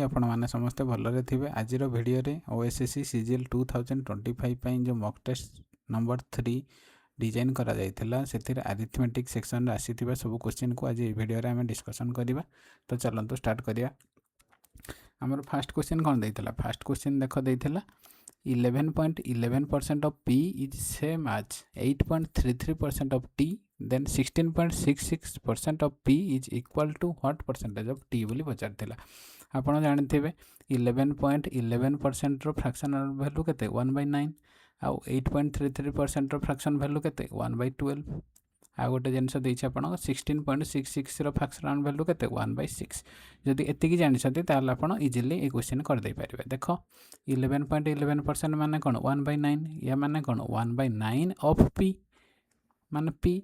आपण मैंने समस्ते भलरे थे आज भिडियो ओएसएससी सीजीएल 2025 जो मॉक टेस्ट नंबर 3 डिजाइन करा जायतिला से अरिथमेटिक सेक्शन आसी सब क्वेश्चन को आज भिडियो आम डिस्कसन करवा। तो चलतु स्टार्ट करिया। आमर फास्ट क्वेश्चन कौन देइतिला? फास्ट क्वेश्चन देख देइतिला 11.11% of P is same as 8.33% of T, then 16.66% of P is equal to what percentage of T बोली पचारथिला। आपण जानते 11.11% फ्रैक्शनल वैल्यू केते 1/9 आउ 8.33% फ्रैक्शन वैल्यू केते 1/12 आ गोटे जिनस देछि आपण 16.66 फ्रैक्शनल वैल्यू केते 1/6। जदि एतिकी जानिसते ताल आपण इजीली ए क्वेश्चन कर दे पारिबे। देखो 11.11% माने कोन 1/9 या माने कोन 1/9 ऑफ P माने P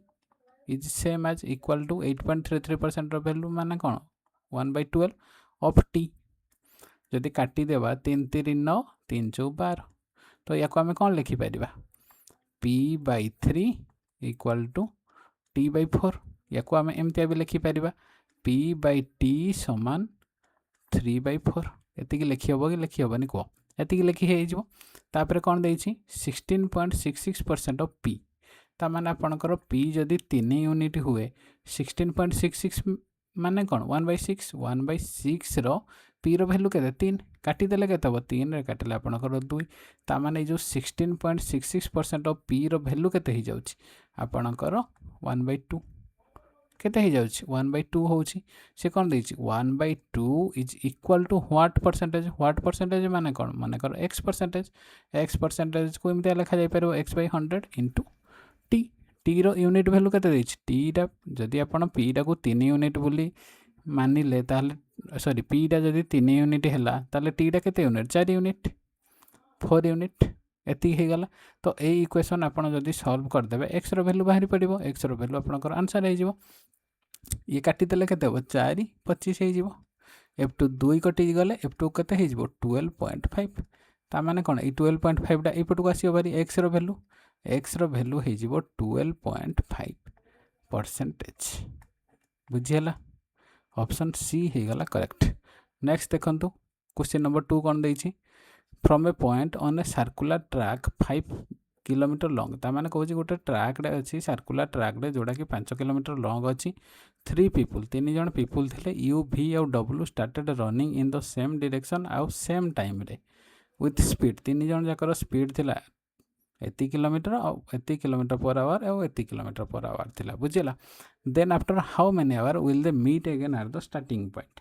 is same as equal to 8.33% value माने कोन 1/12 ऑफ T। जदि काटी देबा 3 3 9 3 4 12 तो या आम कौन लिखिपर P/3 इक्वल टू T/4 या आम एमती भी लिखिपर P/T समान 3/4। एतिकी लिखी हम कि लिखी हेनी कह एतिकी लिखी होपर कौन दे 16.66% ऑफ P ताने आपणकर P जदि 3 यूनिट हुए 16.66 माने कौन 1/6 1/6 P रो वैल्यू के 3 काटिदेले के 3 रे काटिले आपणकर 2 ताने जो 16.66% ऑफ P रो वैल्यू केते हो जाउछि आपणकर 1/2 केते हो जाउछि 1/2 होउछि। से कौन देछि 1/2 is equal to what percentage माने कौन मानेकर x परसेंटेज को एमती लिखा जाय परबो x/100 इंटू T। T रो यूनिट वैल्यू केते देछि T टा जदि आपण P टा को 3 यूनिट बोली मानिले ताले सॉरी P टा जदि 3 यूनिट हैला ताले T टा केते यूनिट 4 यूनिट 4 यूनिट एति हे गला। तो ए इक्वेशन आपण जदि सॉल्व कर देबे x रो वैल्यू बाहरी पड़िबो x रो वैल्यू आपनकर आंसर हे जिवो। ये काटी देले केते हो 4 25 हे जिवो f2 2 कटि गले f2 केते हे जिवो 12.5 ता माने कोन ए 12.5 टा ए पटको आसीबो बारी x रो वैल्यू हे जिवो 12.5%। बुझियला ऑप्शन सी हे गला करेक्ट। नेक्स्ट देखंतु क्वेश्चन नंबर 2 कोन देछि from a point on a circular track 5 kilometre long ता माने कहूछि गोटे ट्रैक रे अछि सर्कुलर ट्रैक रे जोडा कि 5 किलोमीटर लॉन्ग अछि 3 पीपल 3 जण पीपल थिले U V और W started running in the same direction आउ सेम टाइम रे विथ स्पीड 3 जण जाकर स्पीड थिला एति किलोमीटर और एति किलोमीटर पर आवर और एति किलोमीटर पर आवर थिला। बुझिला then after how many hour will they meet again at the starting point.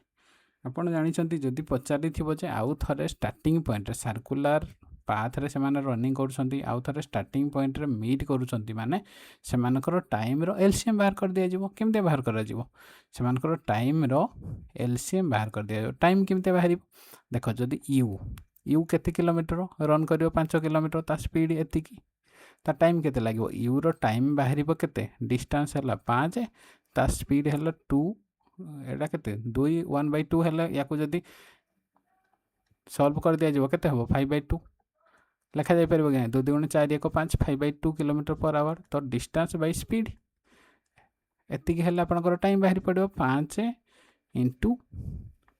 आपण जानि छंती जदि पचारि थिबो जे आउ थरे स्टार्टिंग पॉइंट रे सर्कुलर पाथ रे सेमाने रनिंग करूछंती आउ थरे स्टार्टिंग पॉइंट रे मीट करूछंती माने सेमानकर टाइम रो एलसीएम बाहर कर दिया जिवो। केमते बाहर करा जिवो सेमानकर टाइम रो एलसीएम बाहर कर दिया। टाइम केमते बाहरिबो देखो जदि U केते किलोमीटर रन करियो 5 किलोमीटर ता स्पीड एतिकी ता टाइम केते लागिवो U रो टाइम बाहरिबो केते डिस्टेंस हला 5 ता स्पीड हला 2 एडा केते 2 1/2 हला याको जदि सॉल्व कर दिया जिवो केते हबो 5/2 लिखा जाय परबो कि 2 2 4 1 5 5/2 किलोमीटर पर आवर। तो डिस्टेंस बाय स्पीड एतिकी हला आपनकर टाइम बाहरी पड़िबो 5 इंटू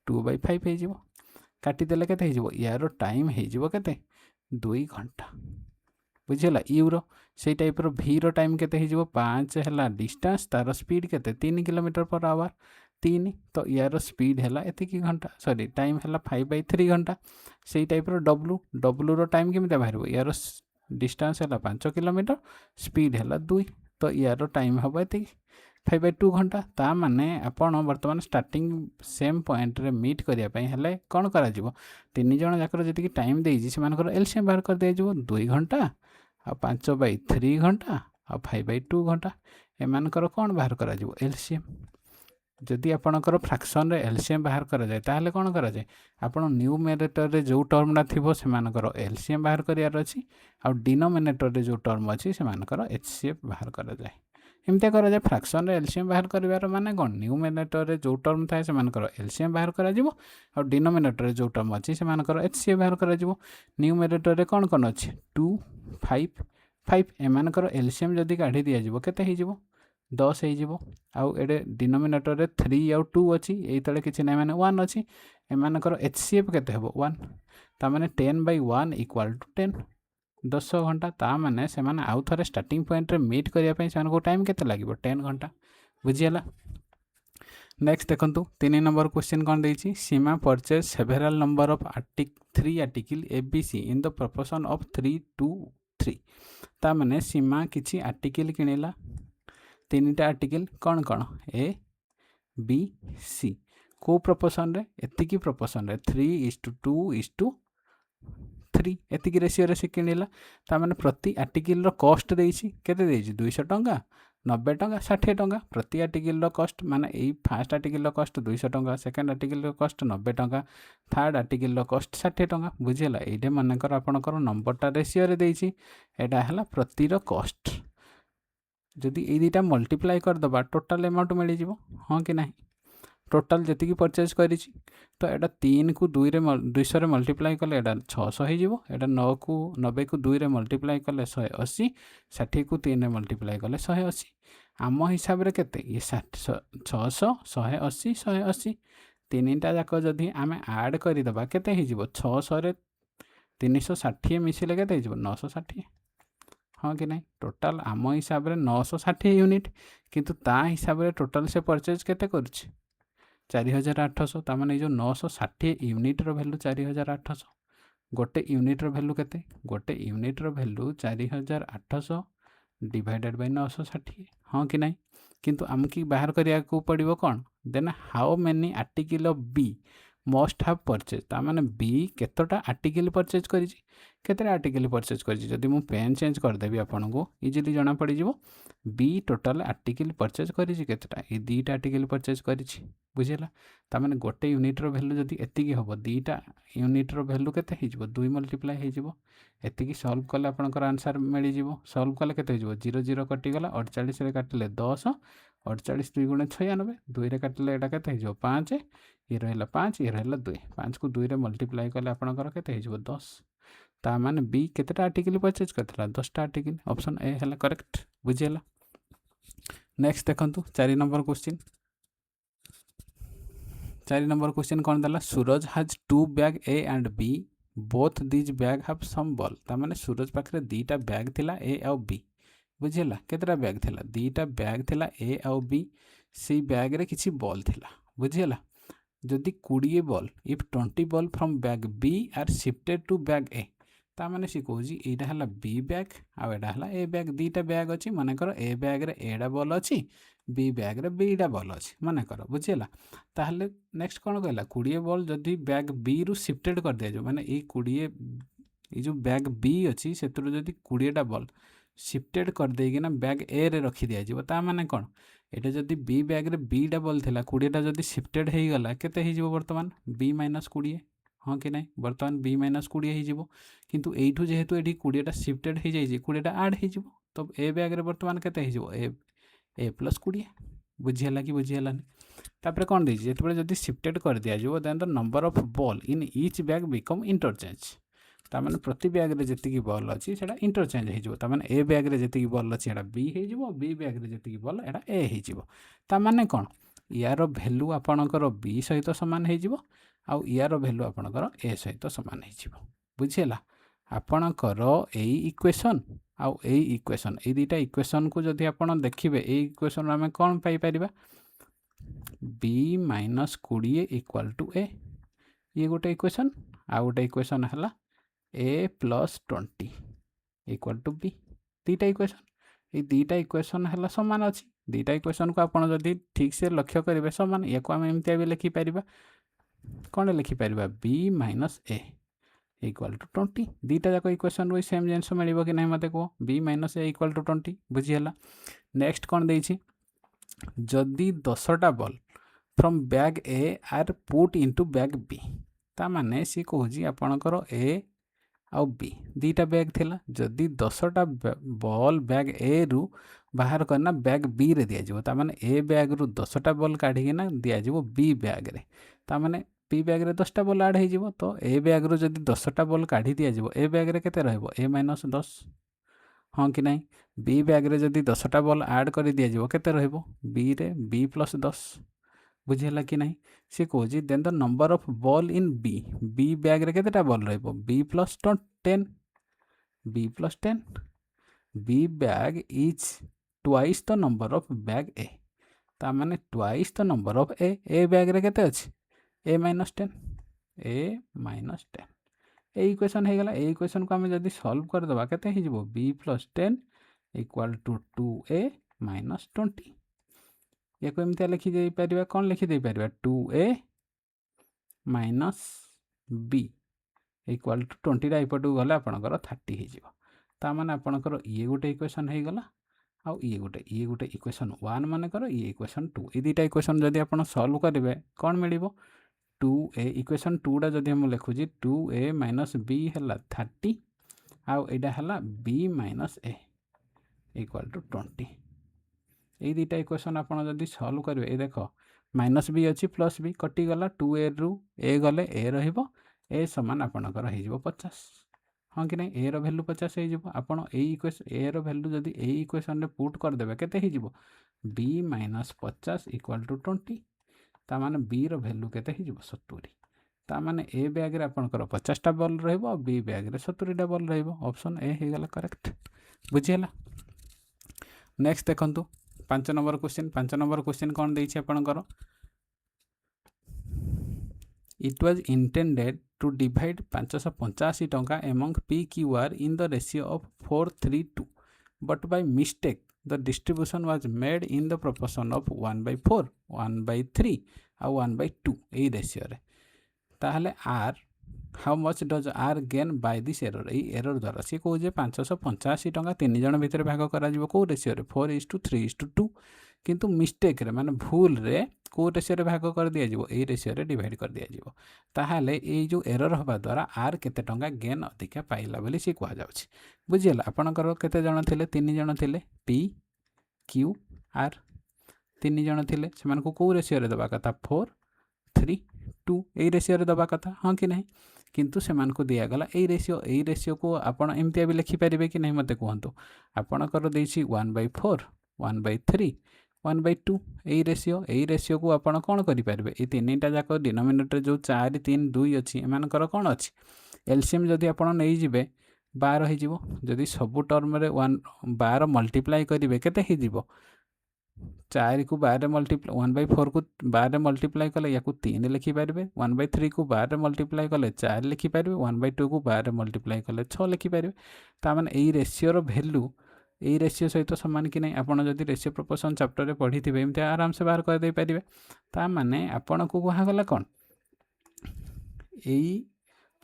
2/5 हे जिवो काटी देले केते हे जिवो यारो टाइम हे जिवो केते 2 घंटा। बुझिला U रो से टाइप रो V रो टाइम केते हे जिवो 5 हला डिस्टेंस तारो स्पीड केते 3 किलोमीटर पर आवर 3 तो यारो स्पीड हला एतिकी घंटा सॉरी टाइम हला 5/3 घंटा। से टाइप रो W रो टाइम केमिता बाहरिबो यारो डिस्टेंस हला 5 किलोमीटर स्पीड हला 2 तो यारो टाइम हबो एतिकी 5/2 घंटा। ता माने आपण वर्तमान स्टार्टिंग सेम पॉइंट रे मीट करिया पई हले कोन करा जिवो 3 जण जाकर जति कि टाइम देइछि सेमानकर एलसीएम बाहर कर दिया जिवो 2 घंटा आ 5/3 घंटा आ 5/2 घंटा एमानकर कोन बाहर करा जिवो एलसीएम। जदि आपणकर फ्रैक्शन रे एलसीएम बाहर करा जाय ताहले कोन करा जाय आपण न्यूमरेटर रे जो टर्मना थिबो सेमानकर एलसीएम बाहर करियार अछि आ डिनोमिनेटर रे जो टर्म अछि सेमानकर एचसीएफ बाहर करा जाय। एमती करा जाय फ्रैक्शन रे एलसीएम बाहर करिवार माने कोन न्यूमरेटर रे जो टर्म थाए सेमानकर एलसीएम बाहर करा जिवो और डिनोमिनेटर रे जो टर्म अछि सेमानकर एचसीएफ बाहर करा जिवो। न्यूमरेटर रे कोन अछि 2 5 5 एमानकर एलसीएम जदि काढी दिया जिवो केते हे जिवो 10 ହେଇଯିବ। ଆଉ ଏଡ଼େ ଡିନୋମିନେଟରରେ 3 ଆଉ 2 ଅଛି, ଏଇ ତଳେ କିଛି ନାହିଁ ମାନେ 1 ଅଛି। ଏମାନଙ୍କର HCF କେତେ ହେବ 1, ତାମାନେ 10/1 ଇକ୍ୱାଲ୍ ଟୁ 10, 10 ଘଣ୍ଟା। ତାମାନେ ସେମାନେ ଆଉ ଥରେ ଷ୍ଟାର୍ଟିଂ ପଏଣ୍ଟରେ ମିଟ୍ କରିବା ପାଇଁ ସେମାନଙ୍କୁ ଟାଇମ୍ କେତେ ଲାଗିବ 10 ଘଣ୍ଟା। ବୁଝିହେଲା। ନେକ୍ସଟ ଦେଖନ୍ତୁ 3 ନମ୍ବର କ୍ୱେଶ୍ଚିନ୍ କ'ଣ ଦେଇଛି, Seema purchase several number of 3 article ABC in the proportion of 3:3। ତାମାନେ ସୀମା କିଛି ଆର୍ଟିକଲ କିଣିଲା, 3ଟା ଆର୍ଟିକଲ କ'ଣ କ'ଣ A B C, କେଉଁ ପ୍ରପୋର୍ସନରେ, ଏତିକି ପ୍ରପୋର୍ସନରେ 3:2:3 ଏତିକି ରେସିଓରେ ସେ କିଣିଲା। ତାମାନେ ପ୍ରତି ଆର୍ଟିକଲର କଷ୍ଟ ଦେଇଛି, କେତେ ଦେଇଛି 200 ଟଙ୍କା, 90 ଟଙ୍କା, 60 ଟଙ୍କା। ପ୍ରତି ଆର୍ଟିକଲର କଷ୍ଟ ମାନେ ଏଇ ଫାର୍ଷ୍ଟ ଆର୍ଟିକଲର କଷ୍ଟ 200 ଟଙ୍କା, ସେକେଣ୍ଡ ଆର୍ଟିକଲର କଷ୍ଟ 90 ଟଙ୍କା, ଥାର୍ଡ଼ ଆର୍ଟିକଲର କଷ୍ଟ 60 ଟଙ୍କା। ବୁଝିହେଲା। ଏଇଟା ମନେକର ଆପଣଙ୍କର ନମ୍ବରଟା ରେସିଓରେ ଦେଇଛି, ଏଇଟା ହେଲା ପ୍ରତିର କଷ୍ଟ। ଯଦି ଏଇ ଦୁଇଟା ମଲ୍ଟିପ୍ଲାଏ କରିଦେବା ଟୋଟାଲ୍ ଆମାଉଣ୍ଟ ମିଳିଯିବ, ହଁ କି ନାହିଁ। ଟୋଟାଲ୍ ଯେତିକି ପରଚେଜ୍ କରିଛି, ତ ଏଇଟା 3କୁ 200ରେ ମଲ୍ଟିପ୍ଲାଏ କଲେ ଏଇଟା 600 ହେଇଯିବ, ଏଇଟା 90କୁ 2ରେ ମଲ୍ଟିପ୍ଲାଏ କଲେ 180, 60କୁ 3ରେ ମଲ୍ଟିପ୍ଲାଏ କଲେ 180। ଆମ ହିସାବରେ କେତେ, ଇଏ 600, 180, 180, ତିନିଟା ଯାକ ଯଦି ଆମେ ଆଡ଼୍ କରିଦେବା କେତେ ହେଇଯିବ, 600ରେ 360 ମିଶିଲେ କେତେ ହେଇଯିବ 960, ହଁ କି ନାହିଁ। ଟୋଟାଲ୍ ଆମ ହିସାବରେ 960 ୟୁନିଟ୍, କିନ୍ତୁ ତା ହିସାବରେ ଟୋଟାଲ୍ ସେ ପରଚେଜ୍ କେତେ କରୁଛି 4800। ତାମାନେ ଏଇ ଯେଉଁ 960 ୟୁନିଟ୍ର ଭ୍ୟାଲୁ 4800, ଗୋଟେ ୟୁନିଟ୍ର ଭ୍ୟାଲୁ କେତେ, ଗୋଟେ ୟୁନିଟ୍ର ଭ୍ୟାଲୁ 4800 ଡିଭାଇଡେଡ଼ ବାଇ 960, ହଁ କି ନାହିଁ। କିନ୍ତୁ ଆମକୁ ବାହାର କରିବାକୁ ପଡ଼ିବ କ'ଣ, then how many article of B must have purchase. ତାମାନେ B କେତେଟା ଆର୍ଟିକଲ ପରଚେଜ୍ କରିଛି, କେତେଟା ଆର୍ଟିକଲ ପରଚେଜ୍ କରିଛି। ଯଦି ମୁଁ ପେନ୍ ଚେଞ୍ଜ କରିଦେବି ଆପଣଙ୍କୁ ଇଜିଲି ଜଣାପଡ଼ିଯିବ। B ଟୋଟାଲ୍ ଆର୍ଟିକଲ ପରଚେଜ୍ କରିଛି କେତେଟା, ଏଇ 2ଟା ଆର୍ଟିକଲ ପରଚେଜ୍ କରିଛି। ବୁଝିହେଲା। ତାମାନେ ଗୋଟେ ୟୁନିଟ୍ର ଭ୍ୟାଲୁ ଯଦି ଏତିକି ହେବ, 2ଟା ୟୁନିଟ୍ର ଭ୍ୟାଲୁ କେତେ ହେଇଯିବ 2 ମଲ୍ଟିପ୍ଲାଏ ହେଇଯିବ। ଏତିକି ସଲ୍ଭ କଲେ ଆପଣଙ୍କର ଆନ୍ସର୍ ମିଳିଯିବ। ସଲ୍ଭ କଲେ କେତେ ହେଇଯିବ, 0 0 କଟିଗଲା, 48ରେ କାଟିଲେ 10, 48 2 × 96, 2ରେ କାଟିଲେ ଏଇଟା କେତେ ହେଇଯିବ 5, ଇଏ ରହିଲା 5, ଇଏ ରହିଲା 2, 5କୁ 2ରେ ମଲ୍ଟିପ୍ଲାଏ କଲେ ଆପଣଙ୍କର କେତେ ହେଇଯିବ 10। ତାମାନେ B କେତେଟା ଆର୍ଟିକଲ ପରଚେଜ୍ କରିଥିଲା, 10ଟା ଆର୍ଟିକଲ। ଅପସନ୍ A ହେଲା କରେକ୍ଟ। ବୁଝିହେଲା। ନେକ୍ସଟ ଦେଖନ୍ତୁ 4 ନମ୍ବର କ୍ୱେଶ୍ଚିନ୍। 4 ନମ୍ବର କ୍ୱେଶ୍ଚିନ୍ କ'ଣ ଦେଲା, Suraj has 2 bag A and B, both these bag have SUM ball. ତାମାନେ ସୁରଜ ପାଖରେ 2ଟା ବ୍ୟାଗ୍ ଥିଲା A ଆଉ B। ବୁଝିହେଲା। କେତେଟା ବ୍ୟାଗ୍ ଥିଲା, 2ଟା ବ୍ୟାଗ୍ ଥିଲା A ଆଉ B, ସେଇ ବ୍ୟାଗ୍ରେ କିଛି ବଲ୍ ଥିଲା। ବୁଝିହେଲା। ଯଦି 20 ball, if 20 ball from bag B are shifted to bag A, ତାମାନେ ସେ କହୁଛି ଏଇଟା ହେଲା B ବ୍ୟାଗ୍ ଆଉ ଏଇଟା ହେଲା A ବ୍ୟାଗ୍। 2ଟା ବ୍ୟାଗ୍ ଅଛି, ମନେକର A ବ୍ୟାଗ୍ରେ Aଟା ବଲ୍ ଅଛି, B ବ୍ୟାଗ୍ରେ Bଟା ବଲ୍ ଅଛି ମନେକର। ବୁଝିହେଲା। ତାହେଲେ ନେକ୍ସଟ କ'ଣ କହିଲା, 20 ବଲ୍ ଯଦି ବ୍ୟାଗ୍ Bରୁ ସିଫ୍ଟେଡ୍ କରିଦିଆଯିବ, ମାନେ ଏଇ 20 ଏଇ ଯେଉଁ ବ୍ୟାଗ୍ B ଅଛି ସେଥିରୁ ଯଦି 20ଟା ବଲ୍ ସିଫ୍ଟେଡ୍ କରିଦେଇକିନା ବ୍ୟାଗ୍ Aରେ ରଖିଦିଆଯିବ, ତା ମାନେ କ'ଣ, ଏଇଟା ଯଦି B ବ୍ୟାଗ୍ରେ Bଟା ବଲ୍ ଥିଲା, 20ଟା ଯଦି ସିଫ୍ଟେଡ୍ ହେଇଗଲା କେତେ ହେଇଯିବ ବର୍ତ୍ତମାନ B - 20, ହଁ କି ନାହିଁ। ବର୍ତ୍ତମାନ B - 20 ହେଇଯିବ। କିନ୍ତୁ ଏଇଠୁ ଯେହେତୁ ଏଠି 20ଟା ସିଫ୍ଟେଡ୍ ହେଇଯାଇଛି, 20ଟା ଆଡ଼୍ ହେଇଯିବ, ତ A ବ୍ୟାଗ୍ରେ ବର୍ତ୍ତମାନ କେତେ ହେଇଯିବ A + 20। ବୁଝିହେଲା କି ବୁଝିହେଲାନି। ତାପରେ କ'ଣ ଦେଇଛି, ଯେତେବେଳେ ଯଦି ସିଫ୍ଟେଡ୍ କରିଦିଆଯିବ, then the number of ball in each bag become interchange. ତାମାନେ ପ୍ରତି ବ୍ୟାଗ୍ରେ ଯେତିକି ବଲ୍ ଅଛି ସେଇଟା ଇଣ୍ଟରଚେଞ୍ଜ ହେଇଯିବ। ତାମାନେ A ବ୍ୟାଗ୍ରେ ଯେତିକି ବଲ୍ ଅଛି ସେଇଟା B ହେଇଯିବ, B ବ୍ୟାଗ୍ରେ ଯେତିକି ବଲ୍ ଏଇଟା A ହେଇଯିବ। ତାମାନେ କ'ଣ, ୟାର ଭ୍ୟାଲୁ ଆପଣଙ୍କର B ସହିତ ସମାନ ହେଇଯିବ, ଆଉ ୟାର ଭ୍ୟାଲୁ ଆପଣଙ୍କର A ସହିତ ସମାନ ହେଇଯିବ। ବୁଝିହେଲା। ଆପଣଙ୍କର ଏଇ ଇକ୍ୱେସନ୍ ଆଉ ଏଇ ଇକ୍ୱେସନ୍, ଏଇ ଦୁଇଟା ଇକ୍ୱେସନ୍କୁ ଯଦି ଆପଣ ଦେଖିବେ, ଏଇ ଇକ୍ୱେସନ୍ରୁ ଆମେ କ'ଣ ପାଇପାରିବା, B - 20 ଇକ୍ୱାଲ୍ ଟୁ A। ଇଏ ଗୋଟେ ଇକ୍ୱେସନ୍। ଆଉ ଗୋଟେ ଇକ୍ୱେସନ୍ ହେଲା A + 20 ଇକ୍ୱାଲ୍ ଟୁ B। 2ଟା ଇକ୍ୱେସନ୍। ଏଇ 2ଟା ଇକ୍ୱେସନ୍ ହେଲା ସମାନ ଅଛି। 2ଟା ଇକ୍ୱେସନ୍କୁ ଆପଣ ଯଦି ଠିକ୍ସେ ଲକ୍ଷ୍ୟ କରିବେ ସମାନ, ୟାକୁ ଆମେ ଏମିତି ବି ଲେଖିପାରିବା, କ'ଣ ଲେଖିପାରିବା, B - A ଇକ୍ୱାଲ୍ ଟୁ 20। 2ଟା ଯାକ ଇକ୍ୱେସନ୍ରୁ ସେମ୍ ଜିନିଷ ମିଳିବ କି ନାହିଁ ମୋତେ କୁହ, B - A ଇକ୍ୱାଲ୍ ଟୁ 20। ବୁଝିହେଲା। ନେକ୍ସଟ କ'ଣ ଦେଇଛି, ଯଦି 10ଟା ball from bag A are put into bag B, ତାମାନେ ସେ କହୁଛି ଆପଣଙ୍କର A ଆଉ B 2ଟା ବ୍ୟାଗ୍ ଥିଲା, ଯଦି 10ଟା ବଲ୍ ବ୍ୟାଗ୍ Aରୁ ବାହାର କରିନା ବ୍ୟାଗ୍ Bରେ ଦିଆଯିବ, ତାମାନେ A ବ୍ୟାଗ୍ରୁ 10ଟା ବଲ୍ କାଢ଼ିକିନା ଦିଆଯିବ B ବ୍ୟାଗ୍ରେ, ତାମାନେ B ବ୍ୟାଗ୍ରେ 10ଟା ବଲ୍ ଆଡ଼୍ ହେଇଯିବ। ତ A ବ୍ୟାଗ୍ରୁ ଯଦି 10ଟା ବଲ୍ କାଢ଼ି ଦିଆଯିବ, A ବ୍ୟାଗ୍ରେ କେତେ ରହିବ, A - 10। हाँ कि नहीं बी बैग्रे जदि 10टा बल आड कर दिज्व के बी रे बी प्लस 10 बुझीगला कि नहीं सी कौच then the number of ball in B बैग्रे केतेटा ball B plus 10 B plus 10 B bag is twice the number of bag A ता माने twice the number of A बैग्रे केते अच्छे ए माइनस 10 ए इक्वेशन हो गला ए इक्वेशन को आम जब सल्व करदे केते हो b plus 10 equal to 2a minus 20 या को एमती लिखिदे पार कौन लिखिदे पार 2a minus b equal to 20 एपटू गले आपणकर 30 हो माने आपणकर ये गोटे इक्वेशन हो गला आउ ये गोटे इक्वेशन 1 मानकर ये इक्वेशन 2 ये दुटा इक्वेशन जदि आप सल्व करेंगे कौन मिल 2a इक्वेशन 2टा जदि हम लिखुची 2a माइनस बी है 30 आउ एटा है b minus a equal to 20 ये दुटा इक्वेशन आप जदि सल्व करेंगे ये देख माइनस बी अच्छी प्लस बी कटिगला 2a रु ए गले ए रहिबो ए समान आपणकर हो 50 हाँ कि नहीं ए रैल्यू 50 हो आपड़ इक्वेशन ए रैल्यू जदि ए इक्वेशन पुट करदे केते हो बी माइनस 50 इक्वाल टू 20 ताने बी रैल्यू केते हो 70 ताने ए बैग्रे आपणकर 50टा बल रहिबो बी बैग्रे 70टा बल रहिबो ऑप्शन ए हो गला करेक्ट बुझीगला नेक्स्ट देखंतु 5 नंबर क्वेश्चन कौन देछि आपणकर It was intended to divide 585 टंका among PQR in the ratio of 4:3:2, but by mistake the distribution was made in the proportion of 1/4, 1/3 और 1/2 এই रेशियो रे ताहले R how much does R gain by this error এই error द्वारा सी कहे 585 टंका 3 जन भितर भाग करा कौ रेशियो रे 4:3:2 किंतु मिस्टेक रे माने भूल रे को रेशियो रे भाग कर दिया जिवो ए रेशियो रे डिवाइड कर दिया जिवो ताहाले ए जो एरर होबा द्वारा आर केते टंका गेन अधिका पाइला बोली सी कहा जाउछि बुझियला आपनकर केते जण थिले 3 जण थिले पी क्यू आर 3 जण थिले सेमान को रेशियो रे दबा कथा 4:3:2 ए रेशियो रे दबा कथा हां कि नहीं किंतु सेमान को दिया गला ए रेशियो को आपण एमतिया भी लिखि परिबे कि नहीं मते कहंतु आपनकर देछि 1/4 1/3 1/2 यही रेशियो को आप कौन करेंगे ये तीनटा जाक डिनोमिनेटर जो 4 3 2 अच्छी एमानकर कौन अच्छी एलसीएम जदि आप नहीं जाए 12 हो जदि सबू टर्म रे 12 मल्टीप्लाई करेंगे केते हो 4 को 12 मल्टीप्लाई 1/4 को 12 मल्टीप्लाई कले या 3 लिखिपारे 1/3 को 12 मल्टीप्लाई कले 4 लिखिपारे 1/2 को 12 मल्टीप्लाई कले 6 लिखिपारे ताମାନେ ଏଇ रेशियोर भैल्यू यही रेशियो सहित सामान कि नहीं आपड़ जब रेशियो प्रोपोर्शन चैप्टर रे पढ़ी थे एमती आराम से बाहर करदे पारे ताने आपण को कहागला कौन यही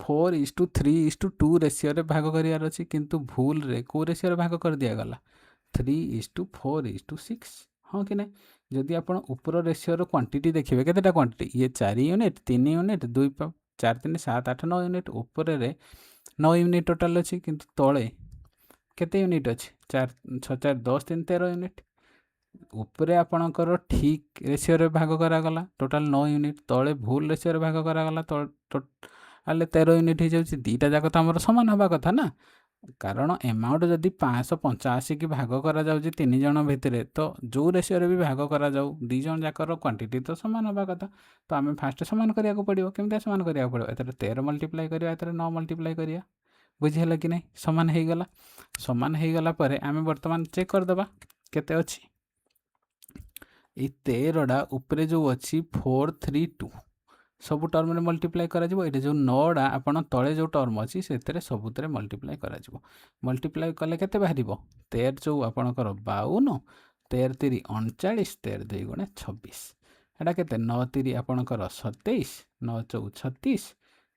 4:3:2 रेशियो रे भाग करार अच्छी किंतु भूल रे को रेशियो रे भाग कर दिगला 3:4:6 हाँ कि नहीं जदि आप ऊपर रेशियोर क्वांटिटी देखिए केतेटा क्वांटिटी ये 4 यूनिट 3 यूनिट 2 4 3 7 8 9 यूनिट ऊपर रे 9 यूनिट टोटाल अच्छी किंतु तले केते यूनिट अच्छी 4 6 4 10 3 13 यूनिट उपरे आपणकर ठीक रेशियो रे भाग करागला टोटाल 9 यूनिट तले भूल रेशियो रे भाग करागला टोटाल 13 यूनिट हो जाउछि दीटा जाक तो हमर समान हबा कथा ना कारण अमाउंट जदि 585 की भाग करा जाउछि 3 जन भितरे तो जो रेशियो रे भी भाग करा जाउ 2 जन जाकर क्वांटिटी तो समान हबा कथा तो आमे फास्ट समान करिया को पड़िबो केमते समान करिया पड़िबो एतरे 13 मल्टीप्लाई करिया एतरे 9 मल्टीप्लाई करिया बुझिहला कि नहीं समान हो गला पर आमे वर्तमान चेक कर दबा केते अछि ए 13टा ऊपर जो अच्छी 4:3:2 सब टर्म रे मल्टीप्लाई करा जिवो एटे जो 9टा आपण तळे जो टर्म अछि सेतरे सबुतरे मल्टीप्लाई करा जिवो मल्टीप्लाई कले केते बाहरिबो 13 जो आपणकर 52 13 3 39 13 2 गुणे 26 एटा केते 9 3 आपणकर 27 9 4 36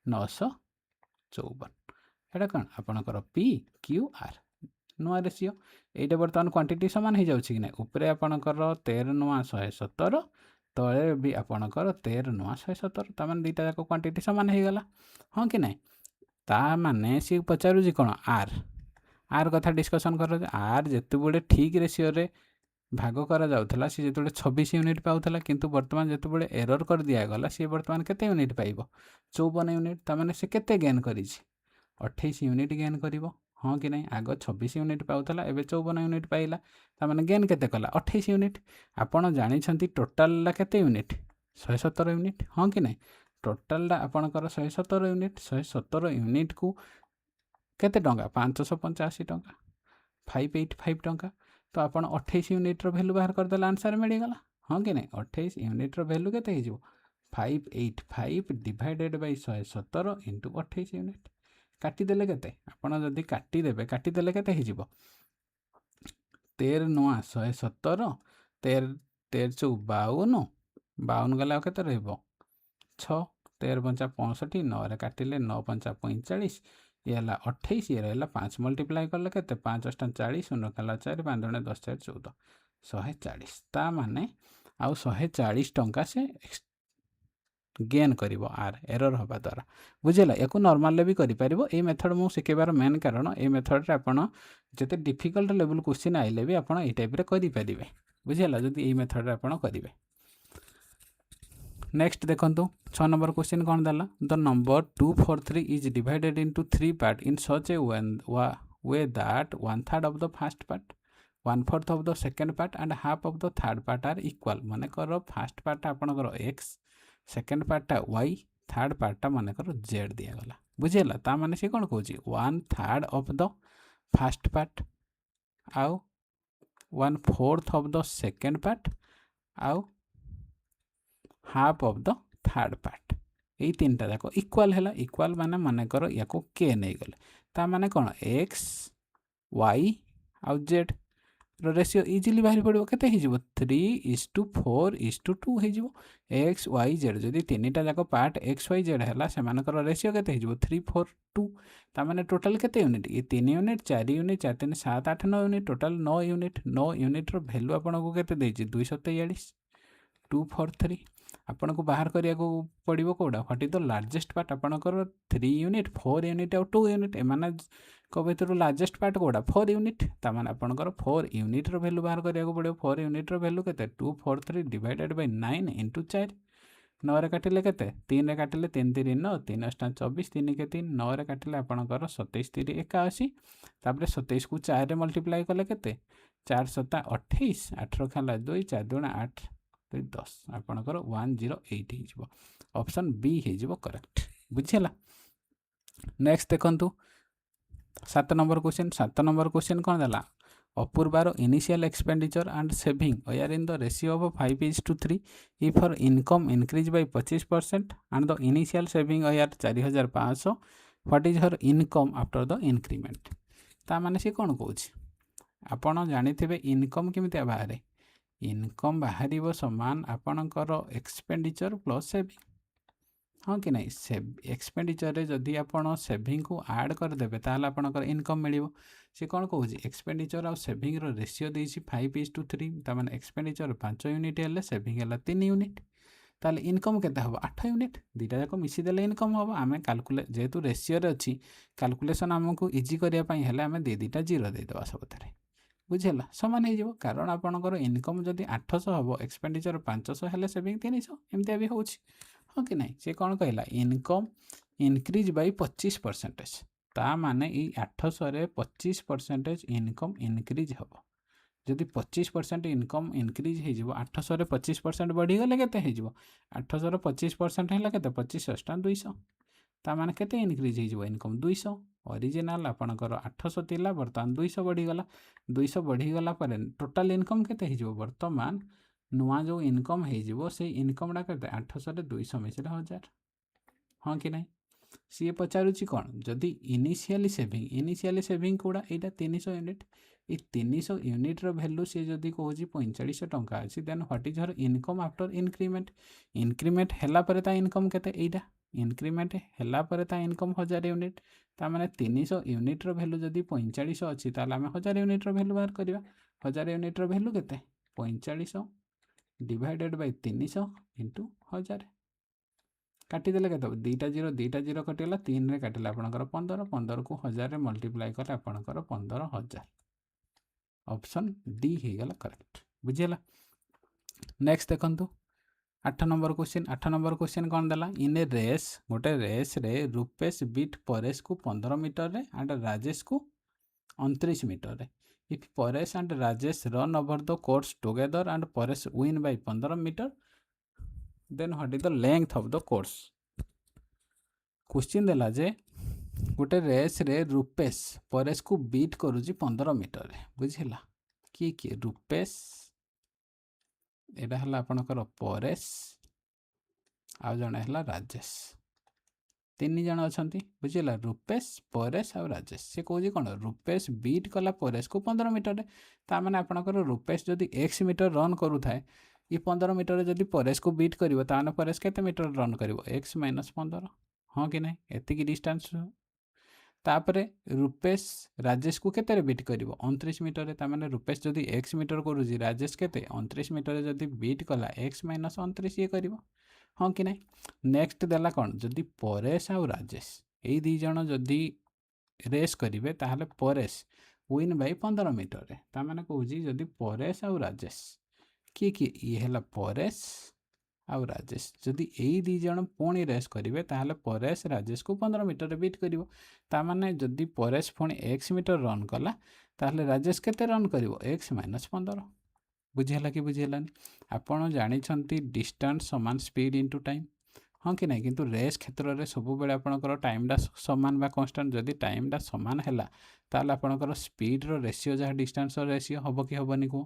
954 एटा कौन आपणकर पी क्यू आर नुआ रेशियो एटा बर्तमान क्वांटिटी सामान हो जाउछि कि नै ऊपर आपणकर 13 नुआ 117 तळे भी आपणकर 13 नुआ 117 ता माने दीटा जाक क्वांटिटी सामान हो गला हां कि नै ता माने सी पचारु जी कोन आर कथा डिस्कशन कर आर जेते बडे ठीक रेशियो रे भाग करा जाउथला सी जेते 26 यूनिट पाउथला किंतु वर्तमान जेते बडे एरर कर दिया गला सी वर्तमान केते यूनिट पाइबो 54 यूनिट ता माने से केते गेन करिछि 28 यूनिट गेन करिवो हाँ कि नहीं आग 26 यूनिट पाउला एवं 54 यूनिट पाइला तार गेन केते कला 28 यूनिट आपण जानी टोटाल केते यूनिट 117 यूनिट हाँ कि नहीं टोटाल आपणकर 117 यूनिट 117 यूनिट को केते टंका 585 टंका 585 टंका तो आप 28 यूनिट भैल्यू बाहर करदे आंसर मिलगला हाँ कि नहीं 28 यूनिट भैल्यू केते हो 585 डिवाइडेड बाय 117 इंटू 28 यूनिट काटिदेले केते आपण जदि काटिदेले केते हो 13 नुआ 117 13 13 चौ 52 52 गला केते रहइबो 6 13 पंचा 65 9 काटिले 9 पंचा 45 ये है 28 ये रहा 5 मल्टीप्लाई कले के 5 8 40 शून्य कला 4 5 2 10 4 14 140 ता माने आउ 140 टंका से गेन करिवो आर एरर हवा द्वारा बुझेला याकू नॉर्मल भी करि परिवो ए मेथड मु सिखेबार मेन कारण ए मेथड रे आपण जते डिफिकल्ट लेवल क्वेश्चन आइले भी आपण ए टाइप रे करि परिबे बुझेला जदि ए मेथड रे आपण करिवे नेक्स्ट देखंतु 6 नंबर क्वेश्चन कौन देला the number 243 is divided into 3 part in such a way that 1/3 of the first part 1/4 of the second part and half of the third part are equal माने करो first part आपनकर x second part y third part माने करो z दिया गला बुझेला ता माने से कोन कहूची 1/3 ऑफ द फर्स्ट पार्ट आउ 1/4 ऑफ द सेकंड पार्ट आउ half of the third part यही तीन टा जाक इक्वाल है इक्वाल माने माने करो या को के नहीं गले ता माने कौन x y आउ z रेशियो इजिली बाहरी पड़ो केते हिजिबो 3:4:2 हिजिबो x y z जदि तीनटा जाक पार्ट x y z हैला से मानकर रेशियो केते हिजिबो 3:4:2 ता माने टोटल केते यूनिट ये 3 unit 4 unit 4 3 7 8 9 unit total 9 unit रो वैल्यू आपन को केते देछि 243 243 आपन को बाहर करिया को पड़िबो कोडा what is the largest part आपनकर 3 यूनिट 4 यूनिट और 2 यूनिट ए माने को भीतर लार्जेस्ट पार्ट कोडा 4 यूनिट ता माने आपनकर 4 यूनिट रो वैल्यू बाहर करिया को पड़िबो 4 यूनिट रो वैल्यू केते 243 डिवाइडेड बाय 9 इनटू 4 9 रे काटिले केते 3 रे काटिले 3 3 9 3 8 24 3 के 3 9 रे काटिले आपनकर 27 3 81 तापर 27 को 4 रे मल्टीप्लाई कले केते 4 7 28 8 खाला 2 4 2 8 10 आपनकर 108 हो ऑप्शन बी हो करेक्ट बुझेला नेक्स्ट देखंतु 7 नंबर क्वेश्चन कौन देला अपूर्वार initial expenditure and saving are in the ratio of 5:3 if her income increase by 25% and the initial saving are 4500 what is her income after the increment ता माने से कौन कहूँ आपण जानिथिबे इनकम केमितिया बाहर इनकम बाहर समान आपणकर एक्सपेंडिचर प्लस सेविंग हाँ कि नहीं एक्सपेंडिचर रे जदि आपण सेविंग को ऐड करदेबे ताहले आपणकर इनकम मिलिबो से कौन कहूँ एक्सपेंडिचर और सेविंग रो रेशियो देछि 5:3 ता माने एक्सपेंडिचर 5 यूनिट हेले सेविंग हेला 3 यूनिट ताहले इनकम केते हबो 8 यूनिट दुटा जाक मिसी देले इनकम हबो आमे कैलकुलेट जेतु रेशियो रे अछि कैलकुलेशन हमकु इजी करिया पई हेले आमे दुटा जीरो दे देबा सबतरे बुझेला समान हो कारण आपणकर इनकम जदि 800 हम एक्सपेंडिचर 500 हेले सेविंग 300 एमती भी हो हाँ कि नहीं सी कौन कहला इनकम इनक्रीज बाय 25% ता माने ई 800 रे 25% इनकम इनक्रीज हम जदि 25% इनकम इनक्रीज हो 800 रे 25% बढ़ी गले केते हो 800 रे 25% हैला केते 25 200 ता माने केते इनक्रीज हो इनकम 200 ओरिजिनल आपणकर 800 थिला बर्तमान 200 बढ़ीगला 200 बढ़ीगला पर टोटाल इनकम केते हो बर्तमान नुआ जो इनकम हो से इनकमटा के 800 रे 200 मिसले 1000 हाँ कि नहीं सी पचारुची कौन जदि इनिशियली सेविंग कूड़ा यहाँ 300 यूनिट ये 300 यूनिट रो वैल्यू सी जदि कहूँ 4500 टंका अच्छी then what is her income after increment हैला परे ता इनकम केते एटा इंक्रीमेंट हैला परे ता इनकम 1000 यूनिट ता माने 300 यूनिट रो वैल्यू जदि 4500 अच्छी ताले आमे 1000 यूनिट रो वैल्यू बाहर करबा 1000 यूनिट रो वैल्यू केते 4500 डिवाइडेड बाय 300 इंटू 1000 काटिदेले केते 2 जीरो कटिगला 3 रे काटिला आपनकर 15 को 1000 रे मल्टीप्लाई कले आपनकर 15000 ऑप्शन डी हो गला करेक्ट बुझियला नेक्स्ट देखंतु 8 नंबर क्वेश्चन कौन देला इन ए रेस गोटे रेस रे रूपेश बीट परेश को 15 मीटर रे एंड राजेश को 29 metre. If Paresh and Rajesh run over the course together and Paresh win by 15 metre then what is the length of the course. Question देला जे गोटे रेस रे रूपेश परेश को बीट करुची 15 मीटर बुझिला किए किए रूपेश एटा हला आपनकर परेश आ जने हला राजेश तीन जन अछंती बुझिला रूपेश परेश आ राजेश से कहूँ कौन रूपेश बीट कला परेश को 15 मीटर ता माने आपनकर रूपेश जदि x मीटर रन करू थाए ये 15 मीटर जदि परेश को बीट करिवो ता माने परेश केते मीटर रन करिवो x - 15 हाँ कि नहीं एतिकी डिस्टेंस तापरे रूपेश राजेश को केते बीट करिवो 29 मीटर ता माने रूपेश जदि x मीटर करूजी राजेश केते 29 मीटर जदि बीट कला x - 29 ये करिवो हाँ कि नहीं। नेक्स्ट देला कौन जदि परेश आउ राजेश यही दी जन जदि रेस करेंगे ताहले परेश विन बाय 15 मीटर ता माने कहूँ जदि परेश आउ राजेश किए किए ये है परेश आउ राजेश जदि यही दी जन पुणी रेस करेंगे ताहले परेश राजेश को 15 मीटर बीट करिवो ता माने जदि परेश पुणी x मीटर रन कला ताहले राजेश केते रन करिवो x - 15 बुझीला कि बुझीलानी आपण जानिछंती डिस्टेंस समान स्पीड इनटू टाइम हाँ कि नहीं किंतु रेस क्षेत्र में सब बेले आपणकर टाइमटा समान बा कांस्टेंट जदि टाइमटा समान है ताल आपणकर स्पीड रो रेशियो जहाँ डिस्टेंस रेशियो हम कि हेनी को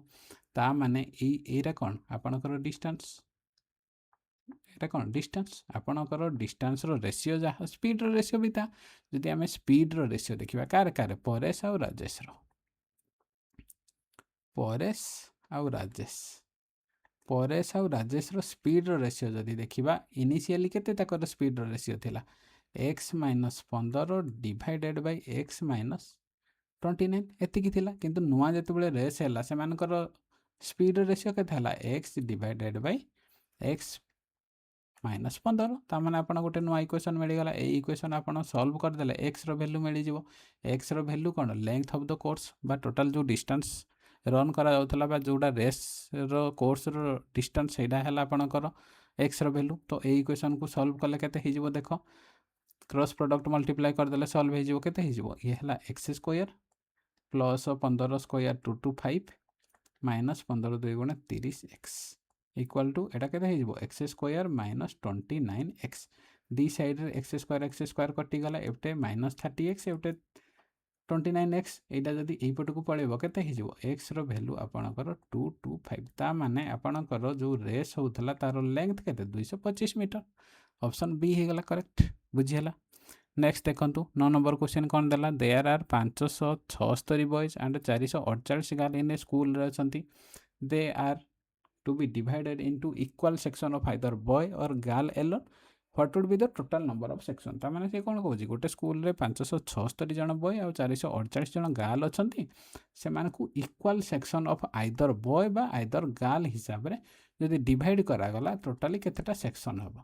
ता माने एरा कौन आपणकर डिस्टेंस एटा कौन डिस्टेंस आपणकर डिस्टेंस रो रेशियो जहाँ स्पीड रो रेशियो भी था जदि आम स्पीड रो रेशियो देखा कार कार परेश आउ राजेश परेश आउ राजेश परेश आउ राजेश रो स्पीड रो रेशियो जदि देखिबा इनिशियली केते ताकर स्पीड रो रेशियो थिला x - 15 डिवाइडेड बाय x - 29 एतिकी थिला किंतु नुआ जेतेबेले रेस हैला से मानकर स्पीड रो रेशियो केते हला x डिवाइडेड बाय x - 15 ता माने आपण गोटे नुआ इक्वेशन मिल गला ए इक्वेशन आपण सॉल्व कर देले x रो वैल्यू मिल जिवो x रो वैल्यू कोन लेंथ ऑफ द कोर्स बा टोटल जो डिस्टेंस रन करा जाउथला बा जोडा रेस रो कोर्स रो डिस्टेंस सेडा हैला आपणकर x रो वैल्यू तो ए इक्वेशन को सॉल्व कले केते हे जिवो देखो क्रॉस प्रोडक्ट मल्टीप्लाई कर देले सॉल्व हे जिवो केते हे जिवो ये हैला x square plus 15 square 225 minus 15 2 गुणे 30x इक्वल टू एटा केते हे जिवो x स्क्वायर माइनस 29x दी साइड रे x स्क्वायर कटि गला एटे माइनस 30x एटे 29x एटा जदि एई पटको पळेबो केते हे जिवो x रो वैल्यू आपणकर 225 ता माने आपणकर जो रेस होथला तारो लेंथ केते 225 मीटर ऑप्शन बी हे गला करेक्ट बुझियला। नेक्स्ट देखंतु 9 नंबर क्वेश्चन कोन देला there are 576 boys and 448 girl in a school रे अछंती they are to be divided into equal section of either boy or girl alone what would be the total number of section ता माने से कोन कहूची गोटे school रे 576 जन boy और 448 जन गर्ल अछंती से माने को equal section of either boy बा आइदर गर्ल हिसाब रे जदि डिवाइड करा गला टोटली केतेटा सेक्शन हबो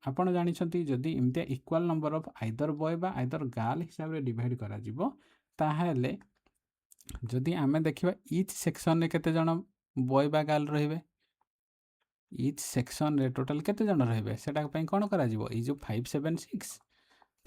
आपण जानिछंती जदि इमते equal number of either boy बा आइदर गर्ल हिसाब रे डिवाइड करा जिवो ताहेले जदि आमे देखिबा ईच सेक्शन रे केते जन बॉय बा गर्ल रहिबे ईच सेक्शन रे टोटल केते जन रहिबे सेटा पई कोन करा जिवो ई जो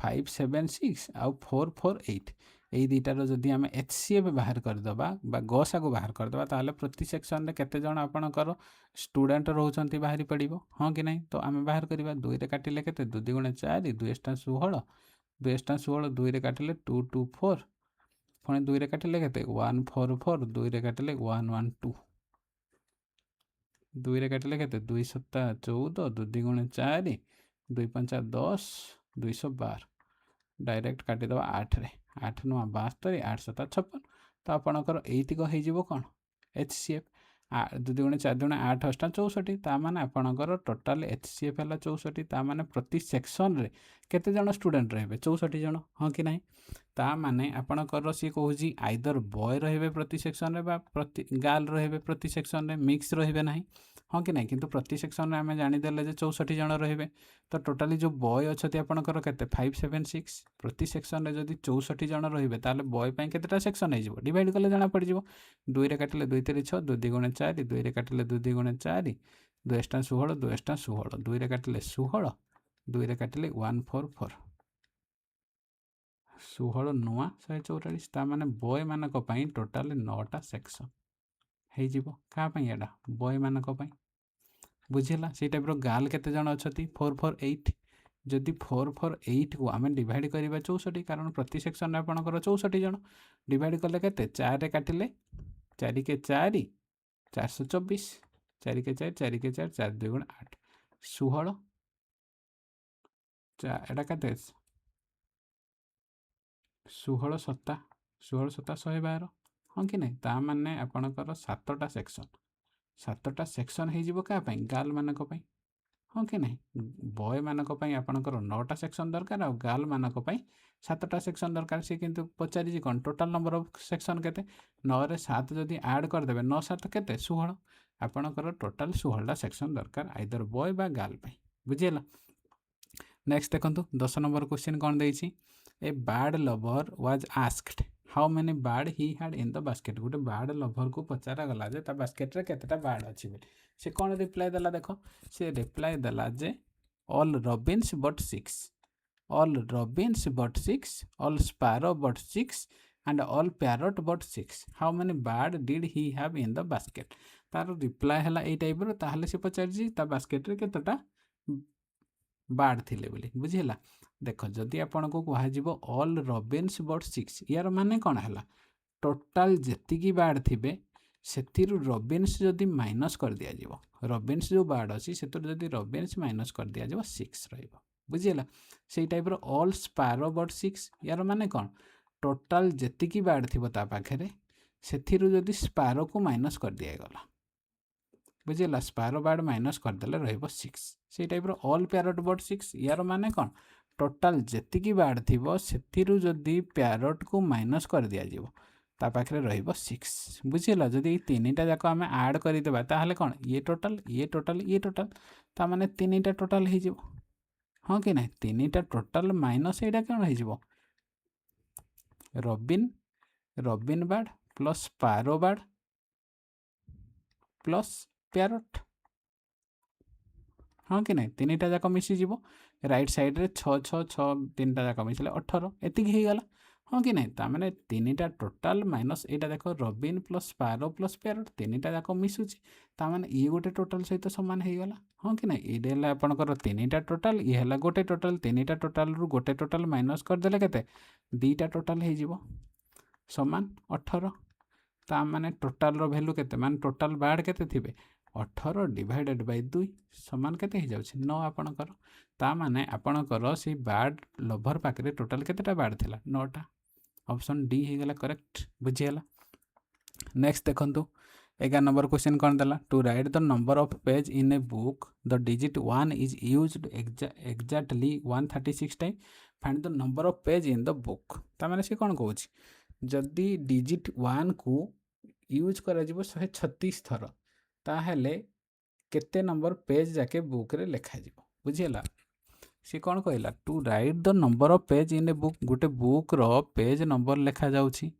576 आउ 448 एई दीटा रो जदि आमे एचसीएफ बाहर कर दबा बा गसा को बाहर कर दबा ताले प्रति सेक्शन रे केते जन आपनकर स्टूडेंट रहउचंती बाहरी पड़िबो हां कि नहीं तो आमे बाहर करबा 2 रे काटिले केते 2 * 4 2 * 16 2 * 16 2 रे काटिले 224 पुणी 2 रे काटिले केते 144 2 रे काटिले 112 2 रे काटिले केते 2 * 7 14 2 * 4 2 * 5 10 212 डायरेक्ट काटी दबा 8 रे 8 नु 72 8 7 56 तो आपनकर एतिक हे जिवो कोन एचसीएफ 2 * 4 * 8 8 64 ता माने आपनकर टोटल एचसीएफ हला 64 ता माने प्रति सेक्शन रे केते जण स्टूडेंट रहबे 64 जण हां कि नहीं ता माने आपनकर सी कहूजी आइदर बॉय रहबे प्रति सेक्शन रे बा प्रति गर्ल रहबे प्रति सेक्शन रे मिक्स रहबे नहीं हाँ कि नहीं किंतु प्रति सेक्शन रे आमे जानि देले जे 64 जण रहबे तो टोटली जो बॉय अछती आपनकर केते 576 प्रति सेक्शन रे जदि 64 जण रहबे ताले बॉय पई केतेटा सेक्शन हे जिवो डिवाइड करले जाना पड़ जिवो 2 रे काटिले 2 * 3 6 2 * 4 2 रे काटिले 2 * 4 2 * 16 2 * 16 2 रे काटिले 16 2 रे काटिले 144 16 नुआ 144 ता माने बॉय मानक पई टोटल 9टा सेक्शन हे जीवो का पई एडा बॉय मानक पई बुझिला से टाइप रो गाल केते जण अछती 448 जदि 448 को आम डिवाइड करवा 64 कारण प्रति सेक्शन आपंकर 64 जन डिवाइड कले के 4 काटिले 4 के 4 424 4 के 4 4 के 4 4 2 गुण 8 16 एटा के 16 सत्ता 16 सत्ता 112 हाँ कि नहीं ता माने आपणकर 7टा सेक्शन 7टा सेक्शन हो गाल मानक पई हाँ कि नहीं बॉय मानक पई आपणकर 9टा सेक्शन दरकार और गाल मानक पई 7टा सेक्शन दरकार से किंतु पचारि कौन टोटाल नंबर ऑफ सेक्शन केते 9 रे 7 जदि ऐड कर देबे 9 7 केते 16 आपणकर टोटाल 16टा सेक्शन दरकार आइदर बॉय बा गाल पई बुझियला। नेक्स्ट देखंतु 10 नंबर क्वेश्चन कौन देछि a bird lover was asked how many bird he had in the basket गोटे बर्ड लवर को पचारा गला जे ता बास्केट रे केतेटा बर्ड अछि बोली से कौन रिप्लाई देला देखो से रिप्लाई देला जे all robins but 6 all robins but 6 all sparrow but 6 and all parrot but 6 how many bird did he have in the basket तार रिप्लाई हला ए टाइप रो ताहले से पचारजी ता बास्केट रे केतेटा बार्ड थिले बोली बुझिला देख जदि आपन को कहा जिवो ऑल रॉबिन्स बट 6 यार माने कौन है टोटाल जेतिकी बार्ड थिबे सेतिरु रॉबिन्स जदि माइनस कर दिया जिवो रॉबिन्स जो बार्ड अछि सेतु जदि रॉबिन्स माइनस कर दिया जिवो 6 रहइबो बुझिला सेई टाइप रो ऑल स्पैरो बट 6 यार माने कौन टोटाल जेतिकी बार्ड थिबो ता पाखरे सेतिरु जदि स्पैरो को माइनस कर दिया गला बुझिला स्पैरो बार्ड माइनस करदेले रहिबो 6 से टाइप रो ऑल पैरट बट 6 यार माने कौन टोटाल जेतिकी बार्ड थिबो सेतिरु जदि पैरट को माइनस कर दिया जिवो ता पाखरे रहिबो 6 बुझिला जदि तीनटा जाको आमे ऐड करि देबा ताहले कौन ये टोटल ता माने तीनटा टोटल हे जिवो हां कि नै तीनटा टोटल माइनस एडा कोन हे जिवो robin bird plus sparrow bird plus parrot हाँ कि नहीं तीनटा जाक मिसी राइट साइड रे 6 6 6 तीनटा जाक मिसले 18 एतिक हो गला हाँ कि नहीं तामाने तीनटा टोटाल माइनस एटा देखो robin plus sparrow plus parrot तीनटा जाक मिसुची तामाने ये गोटे टोटाल सहित सामान हो गला हाँ कि नहीं ये है आपनकर तीनटा टोटाल ये है गोटे टोटाल तीनटा टोटाल रु गोटे टोटाल माइनस कर देले केते दीटा टोटाल हो जिवो समान 18 ता माने टोटाल रो वैल्यू केते माने टोटाल बार्ड केते थिबे 18 डिवाइडेड बाय 2 समान केते हो जाउछि 9 आपनकर ता माने आपनकर से बार्ड लवर पाकरे टोटाल केतेटा बार्ड थिला 9टा ऑप्शन डी हे गेला करेक्ट बुझियला। नेक्स्ट देखंतु 11 नंबर क्वेश्चन कोन देला to write the number of page in a book the digit 1 is used exactly 136 time find the number of page in the book ता माने से कोन कहउछि जदि डिजिट 1 को यूज करा जिवो 136 थर ताहले केते नंबर पेज जाके बुक रे लिखा जिवो बुझियला सी कौन कहला to write the number of page in a book गोटे बुक रो पेज नंबर लिखा जाउछि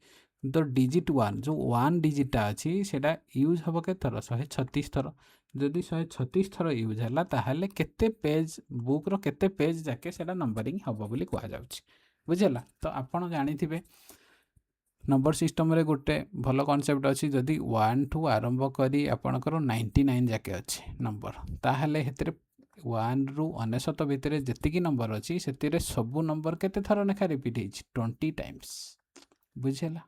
द डिजिट 1 जो 1 डिजिटा अछि सेटा यूज हबो के थर 136 थर जदि 136 थर यूज हला ताहले केते पेज बुक रो केते पेज जाके सेटा नंबरिंग हबो बोली कहा जाउछि बुझियला तो आपण जानि थिबे नंबर सिस्टम रे गोटे भल कॉन्सेप्ट अच्छी जदि 1 ठू आरंभ करी आपणकर 99 जाके अच्छे नंबर ताहले हेतरे 1 रु 99 भितर जेतिकी नंबर अच्छी सेतिरे सबु नंबर केते थर लेखा रिपीट होइछि 20 टाइम्स बुझियला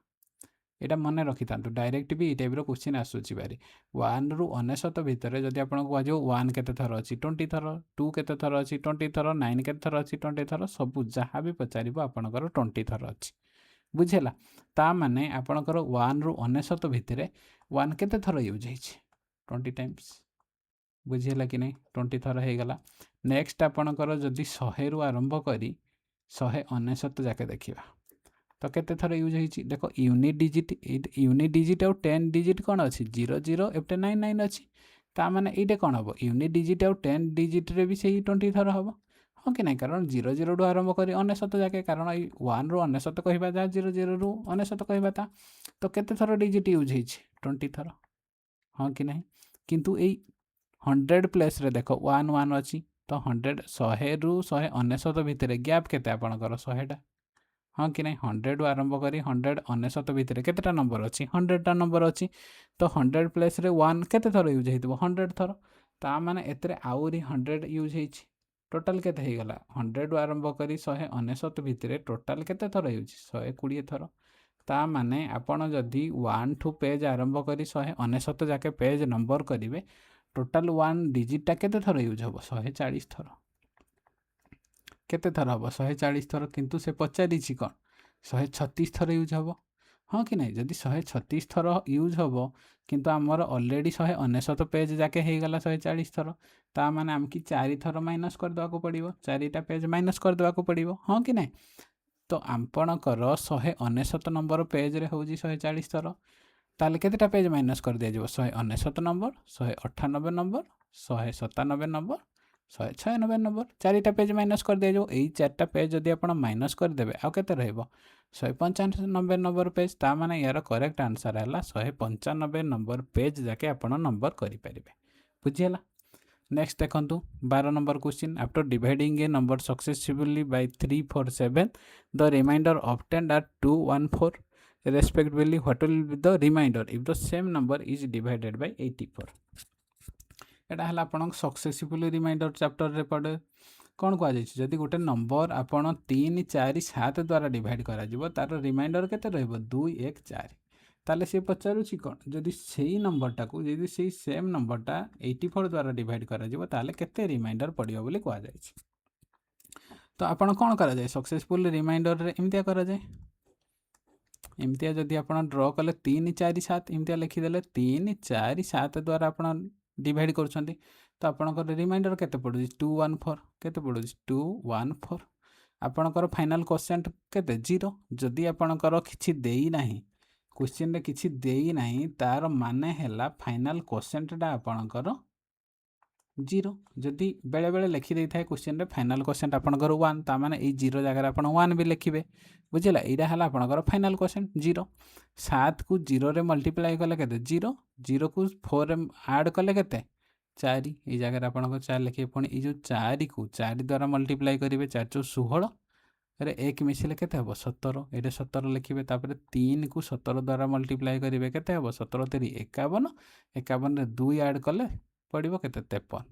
एटा मन रखि तांतु डायरेक्ट भी ए टाइप रो क्वेश्चन आसुछि बारी 1 रु 99 भितर जदि आपण को आजो 1 केते थर अछि 20 थर 2 केते थर अछि 20 थर 9 केते थर अछि 20 थर सबु जहा भी पचारिबो आपणकर 20 थर अछि बुझेला ता माने आपणकर 1 रु 99 भितर 1 केते थर यूज होइछि 20 टाइम्स बुझेला कि नहीं 20 थर हे गला। नेक्स्ट आपणकर जदि 100 रु आरंभ करी 199 जाके देखिबा तो केते थर यूज होइछि देखो यूनिट डिजिट और 10 डिजिट कोन अछि 00 एपटे 99 अछि ता माने एटे कोन हबो यूनिट डिजिट और 10 डिजिट रे भी सेही 20 थर हबो हाँ कि नहीं कारण 00 रु आरंभ करी 99 जाके कारण 1 रु 99 कहबा जा 00 रु 99 कहबा ता तो केते थर डिजिट यूज होइछि 20 थर हाँ कि नहीं किंतु ए 100 प्लेस रे देखो 1 1 अछि तो 100 रु 199 भितर गैप केते आपणकर 100 टा हाँ कि नहीं 100 रु आरंभ करी 100 ଅନେଶତ ଭିତରେ କେତେଟା ନମ୍ବର ଅଛି 100ଟା ନମ୍ବର ଅଛି ତ 100 ପ୍ଲେସ୍ରେ 1 କେତେ ଥର ୟୁଜ୍ ହେଇଥିବ 100 ଥର ତା ମାନେ ଏଥିରେ ଆହୁରି 100 ୟୁଜ୍ ହେଇଛି ଟୋଟାଲ୍ କେତେ ହେଇଗଲା 100 ରୁ ଆରମ୍ଭ କରି 199 ଭିତରେ ଟୋଟାଲ୍ କେତେ ଥର ୟୁଜ୍ 120 ଥର ତା ମାନେ ଆପଣ ଯଦି 1 ଠୁ ପେଜ୍ ଆରମ୍ଭ କରି 199 ଯାକେ ପେଜ୍ ନମ୍ବର କରିବେ ଟୋଟାଲ୍ 1 ଡିଜିଟ୍ଟା କେତେ ଥର ୟୁଜ୍ ହେବ 140 ଥର କେତେ ଥର ହେବ 140 ଥର କିନ୍ତୁ ସେ ପଚାରିଛି କ'ଣ 136 ଥର ୟୁଜ୍ ହେବ ହଁ କି ନାହିଁ ଯଦି 136 ଥର ୟୁଜ୍ ହେବ କିନ୍ତୁ ଆମର ଅଲରେଡ଼ି 199 ପେଜ୍ ଯାକେ ହେଇଗଲା 140 ଥର ତା ମାନେ ଆମକୁ 4 ଥର ମାଇନସ୍ କରିଦେବାକୁ ପଡ଼ିବ 4ଟା ପେଜ୍ ମାଇନସ୍ କରିଦେବାକୁ ପଡ଼ିବ ହଁ କି ନାହିଁ ତ ଆପଣଙ୍କର 199 ନମ୍ବର ପେଜ୍ରେ ହେଉଛି 140 ଥର ତାହେଲେ କେତେଟା ପେଜ୍ ମାଇନସ୍ କରିଦିଆଯିବ 199 ନମ୍ବର 198 ନମ୍ବର 197 ନମ୍ବର 196 ନମ୍ବର 4ଟା ପେଜ୍ ମାଇନସ୍ କରିଦିଆଯିବ ଏଇ 4ଟା ପେଜ୍ ଯଦି ଆପଣ ମାଇନସ୍ କରିଦେବେ ଆଉ କେତେ ରହିବ 195 ନମ୍ବର ପେଜ୍ ତା ମାନେ ୟାର କରେକ୍ଟ ଆନ୍ସର୍ ହେଲା 195 ନମ୍ବର ପେଜ୍ ଯାକେ ଆପଣ ନମ୍ବର କରିପାରିବେ ବୁଝିହେଲା ନେକ୍ସଟ ଦେଖନ୍ତୁ 12 number question after dividing a number successively by 3 4 7 the remainder obtained at 2 1 4 respectively what will be the remainder if the same number is divided by 84 एटा हला आपन successful reminder chapter रे पड़े कौन कह जाइए जदि गोटे नंबर आपन 3 4 7 द्वारा डिवाइड करा जिवो तार रिमाइंडर केते रहबो 2 1 4 ताले से पचारुछि कोन जदि सेही नंबरटा को जदि सेही सेम नंबरटा 84 द्वारा डिवाइड करा जिवो ताले केते रिमाइंडर पड़ियो बोली कह जाइए तो आपन कोन करा जाय सक्सेसफुल रिमाइंडर रे एमतिया करा जाय एमतिया जदि आपन ड्रॉ कले 3 4 7 एमतिया लिखि देले 3 4 7 द्वारा आपन डिवाइड करुछंती तो आपनकर रिमाइंडर केते पडुछि 214 केते पडुछि 214 आपनकर फाइनल क्वेश्चन केते 0 जदि आपनकर किछि देई नाही क्वेश्चन रे किछि देई नाही तार माने हैला फाइनल क्वेश्चनटा आपनकर 0 जदि बेले बेले लिखि देई थाए क्वेश्चन रे फाइनल क्वेश्चन आपनकर 1 ता माने ए 0 जगह आपन 1 भी लिखिबे बुझिला एटा हला आपनकर फाइनल क्वेश्चन 0 7 को 0 रे मल्टीप्लाई कले केते 0 0 को 4 रे ऐड कले केते 4 ए जगह आपनकर 4 लिखिबे पुणी ए जो 4 को 4 द्वारा मल्टीप्लाई करिवे 4 चौ 16 रे 1 मिसिले केते हबो 17 एटे 17 लिखिबे तापर 3 को 17 द्वारा मल्टीप्लाई करिवे केते हबो 17 3 51 51 रे 2 ऐड कले पड़िबो केते 53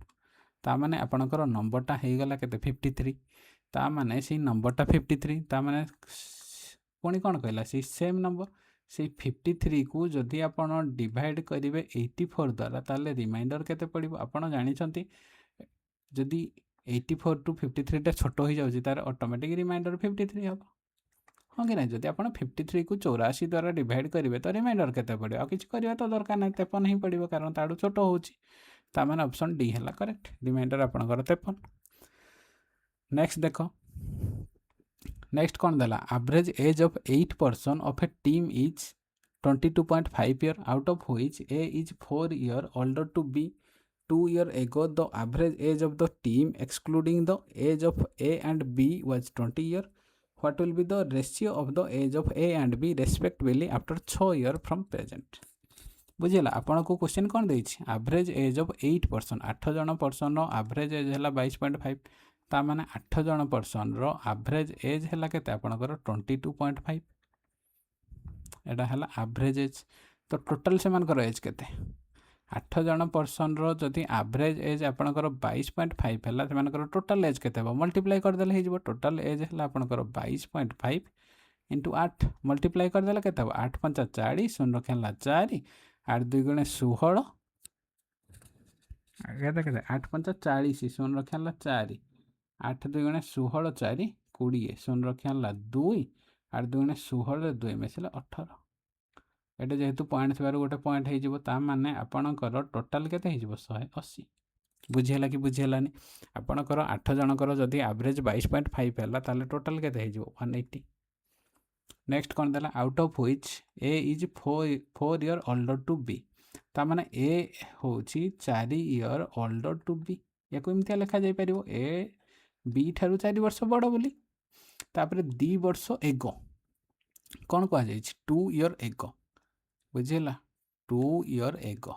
ता माने आपनकर नंबरटा हे गला केते 53 ता माने से नंबरटा 53 ता माने पुणी कोन कहला से सेम नंबर से 53 को जदि आपण डिवाइड करिवे 84 द्वारा ताले रिमाइंडर केते पड़िबो आपण जानि छंती जदि 84 टू 53 टा छोटो हो जाउची तार ऑटोमेटिक रिमाइंडर 53 हबो हां कि नै जदि आपण 53 को 84 द्वारा डिवाइड करिवे तो रिमाइंडर केते पड़िबो आ किछ करिवा तो दरकार नै 53 ही पड़िबो कारण ताडू छोटो होउची ता माने ऑप्शन डी हैला करेक्ट रिमाइंडर आपनकर 53 नेक्स्ट देखो नेक्स्ट कौन देला average age of 8 person of a team is 22.5 year out of which A is 4 year older to be 2 year ago the average age of the team excluding the age of A and B was 20 year what will be the ratio of the age of A and B respectively after 6 year from present बुझेला आपन को question कौन देछि average age of 8 person 8 जन person रो average age हैला 22.5 ता माने 8 जन पर्सन रो एवरेज एज हैला केते आपनकर 22.5 एटा हैला एवरेज एज तो टोटल से मानकर एज केते 8 जन पर्सन रो जदि एवरेज एज आपनकर 22.5 हैला से मानकर टोटल एज केते हो मल्टीप्लाई कर देले हे जिवो टोटल एज हैला आपनकर 22.5 इंटू 8 मल्टीप्लाई कर देले केते हो 8 5 40 शून्य रखेला 4 8 2 गुणे 16 केते केते 8 5 40 शून्य रखेला 4 8 2 गुणे 16 4 20 शून्य रखेला 2 8 2 गुणे 16 2 मिसिले 18 एटे जेहेतु पॉइंट थिबार गोटे पॉइंट हे जिवो ता माने आपनकर टोटल केते हे जिवो 180 बुझियला कि बुझियलानी आपनकर 8 जनकर जदि एवरेज 22.5 हैला ताले टोटल केते हे जिवो 180 नेक्स्ट कौन देला out of which A is 4 year older to be ता माने ए होची 4 ईयर ओल्डर टू बी याको इमतिया लिखा जाय परिबो ए बी ठारू 4 वर्ष बड़ बोली तापरे 2 वर्ष एगो कौन कह जाय 2 ईयर एगो बुझिला 2 ईयर एगो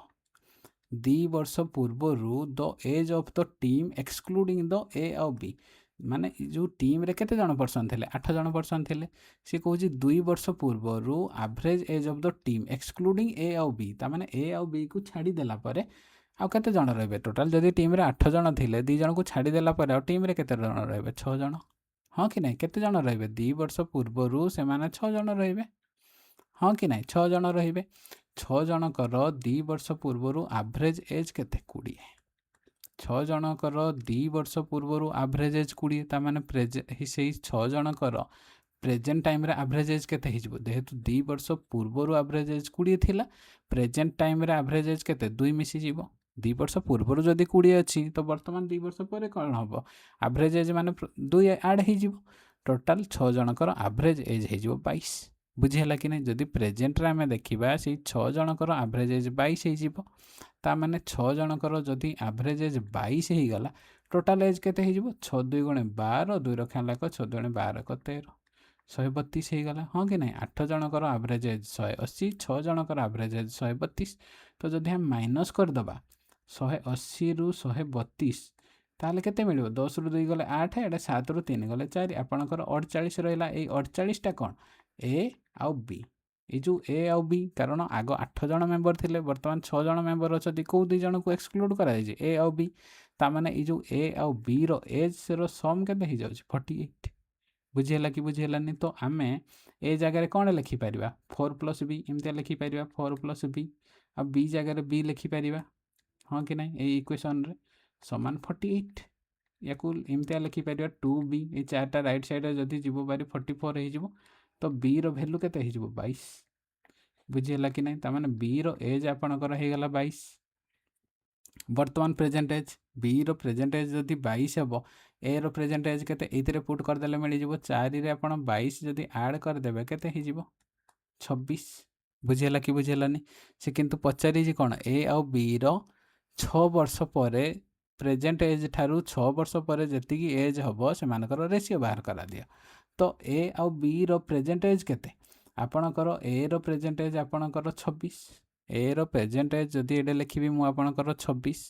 2 वर्ष पूर्व the age of the team excluding the A और बी माने जो टीम रे केते जन पर्सन थे 8 जन पर्सन थे सी कहूँ 2 वर्ष पूर्वर average age of the team excluding A आउ बी ताने ए आउ बी को छाड़ी देला परे आउ केते जन रहिबे टोटल जदि टीम रे 8 जन थिले 2 जन को छाड़ी देला परे आउ टीम रे केते जन रहिबे 6 जन हाँ कि नहीं केते जन रहिबे 2 वर्ष पूर्वर से माने 6 जन रहिबे हाँ कि नहीं 6 जन रहिबे 6 जनकर 2 वर्ष पूर्वर एवरेज एज केते 20 6 जनकर 2 वर्ष पूर्वर एवरेज एज 20 ताने से 6 जनकर प्रेजेंट टाइम रे एवरेज एज केते हिजबो जेहेतु 2 वर्ष पूर्वर एवरेज एज 20 थिला प्रेजेंट टाइम रे एवरेज एज केते 2 मिसी जीवो 2 वर्ष पूर्वर जदि 20 अछि तो वर्तमान 2 वर्ष पर कौन हम एवरेज एज माने 2 ऐड हिजबो टोटल 6 जनकर एवरेज एज हिजबो 22 बुझीला कि नहीं जदि प्रेजेंट रे आमे देखिबा से 6 जनकर एवरेज एज 22 हिजबो ता माने 6 जनकर जदि एवरेज एज 22 ही गला टोटल एज केते हिजबो 6 2 गुणे 12 2 रखा लाख 6 2 12 को 13 132 हो गला हाँ कि नहीं 8 जनकर एवरेज एज 180 6 जनकर एवरेज एज 132 तो जदि हम माइनस करदबा 180 रु 132 ताले केते मिलिबो 10 रु 2 गले 8 एटा 7 रु 3 गले 4 आपनकर 48 रहिला ए 48 टा कोन ए आउ बी ये जो ए आउ बी कारण आग 8 जन मेंबर थिले वर्तमान 6 जन मेंबर अछथि को 2 जन को एक्सक्लूड करा जाय ए आउ बी ता माने ये जो ए आउ बी रो एज रो सम केते ही जाउछ 48 बुझेला कि बुझेलानी तो आमे ए जगह कौन लिखिपर 4 प्लस बी एमती लिखिपर 4 प्लस बी आ बी जगह बी लिखिपर हाँ कि नहीं ये इक्वेशन रे समान 48 या एमती लिखिपर 2b ये 4टा राइट साइड जदि जीव बारी 44 हो तो बी रो वैल्यू केते हो 22 बुझेला कि नहीं तामाने बी रो एज आपनकर हो गला 22 वर्तमान प्रेजेंट एज बी रो प्रेजेंट एज जदि 22 हेबो ए रो प्रेजेंट एज केते एथिरे पुट कर देले मिली जिवो 4 रे आपण 22 जदि ऐड कर देबे केते ही जिवो 26 बुझेला कि बुझेलानी से किंतु पचारि जी कोन ए आ बी रो 6 वर्ष परे प्रेजेंट एज ठारू 6 वर्ष परे जति की एज हबो से मानकर रेशियो बाहर करा दिया तो ए आ बी रो प्रेजेंट एज केते आपणकर ए रो प्रेजेंट एज आपणकर 26 ए रो प्रेजेंट एज जदि एडे लिखिबी मु आपणकर 26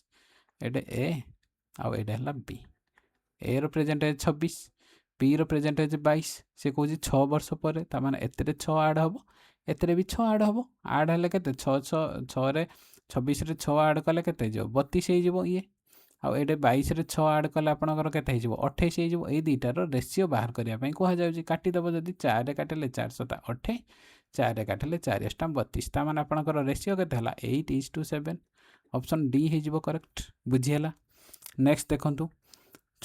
एडे ए आ एडे हला बी ए रो प्रेजेंट एज 26 बी रो प्रेजेंट एज 22 से कहूँ 6 वर्ष पर ताने एतरे 6 ऐड हम एतरे भी 6 ऐड हम ऐड हेले केते 6 6 6 रे 26 रे 6 ऐड कले केते जो 32 हे जिवो ये आ एडे 22 रे 6 ऐड कले आपनकर केते हे जिवो 28 हे जिवो ए दुईटार रेशियो बाहर करिया पई कहा जाउची काटी दबो जदी 4 रे काटले 428 4 रे काटले 4 * 32 ता माने आपनकर रेशियो केते हला 8:7 ऑप्शन डी हे जिवो करेक्ट बुझियला नेक्स्ट देखंतु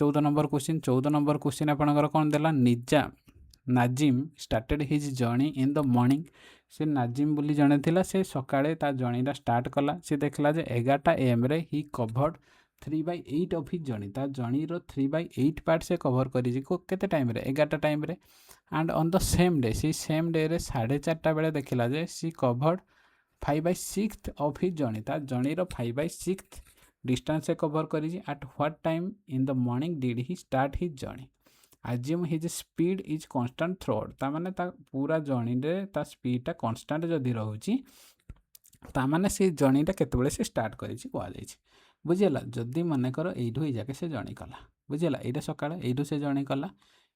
14 नंबर क्वेश्चन आपनकर कौन देला Nazim started his journey in the morning से नाजिम बोली जणे थिला से सकाळे ता जर्नीटा स्टार्ट कला से देखला जे 11 AM रे he covered 3/8 of his journey ता जर्नी रो 3/8 पार्ट से कवर करी जी को केते टाइम रे 11 टाइम रे and on the same day सी सेम डे रे 4:30 बेले देखला जे सी कवर्ड 5/6 ऑफ हिज जर्नी ता जर्नी रो 5/6 डिस्टेंस से कवर करी at what time in the morning did he start his journey assume his speed is constant थ्रोड ता माने ता पूरा जर्नी रे ता स्पीड टा कांस्टेंट जदि रहउची ता माने से जर्नी टा केतेबेले से स्टार्ट करी कोआ जाई बुझिला जदि माने कर एइठो ए जाके से जर्नी कला बुझिला एइटा सकाळे एइठो से जर्नी कला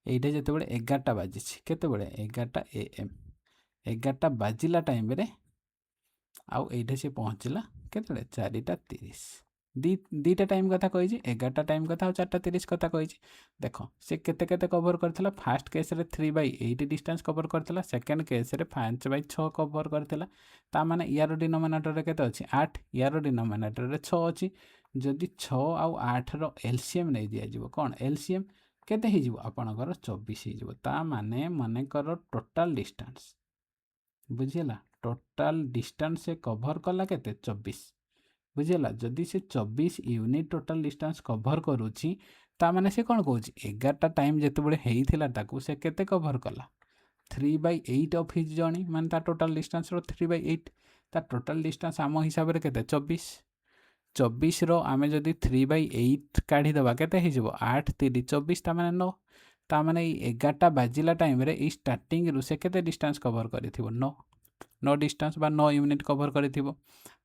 एइठे जेतेबेले 11टा बाजिछि केतेबेले 11टा AM 11टा बाजिला टाइम रे आउ एइठे से पहुँचला केतेबेले 4:30 दीटा टाइम कथा कही 11टा टाइम कथा और 4:30 कथा कही देख से केते केते कवर करथिला फास्ट केस रे 3/8 डिस्टेंस कवर करथिला सेकंड केस रे 5/6 कवर करथिला ता माने यार डिनोमिनेटर रे केते अछि 8 यार डिनोमिनेटर रे 6 अछि जदि 6 आउ 8 रो एलसीएम नै दिया जिवो कोन एलसीएम केते ही जिवो आपनकर 24 ही जिवो ता माने माने कर टोटल डिस्टेंस बुझिला टोटल डिस्टेंस से कवर कला केते 24 बुझेला जदि से 24 यूनिट टोटल डिस्टेंस कवर करूची ता माने से कौन कहूँ 11टा टाइम जितेबले होता ताकू से केते कवर कला 3/8 ऑफ हिज जर्नी माने ता टोटल डिस्टेंस रो 3/8 ता टोटल डिस्टेंस आम हिसाब रे केते 24 रो आमे जदि 3/8 काढ़ी दबा केते ही जबो 8 3 24 ता माने 9 ता माने 11टा बाजिला टाइम रे ई स्टार्टिंग रु से केते डिस्टेंस कवर करिथिबो 9 डिस्टेंस बा 9 यूनिट कवर करिथिबो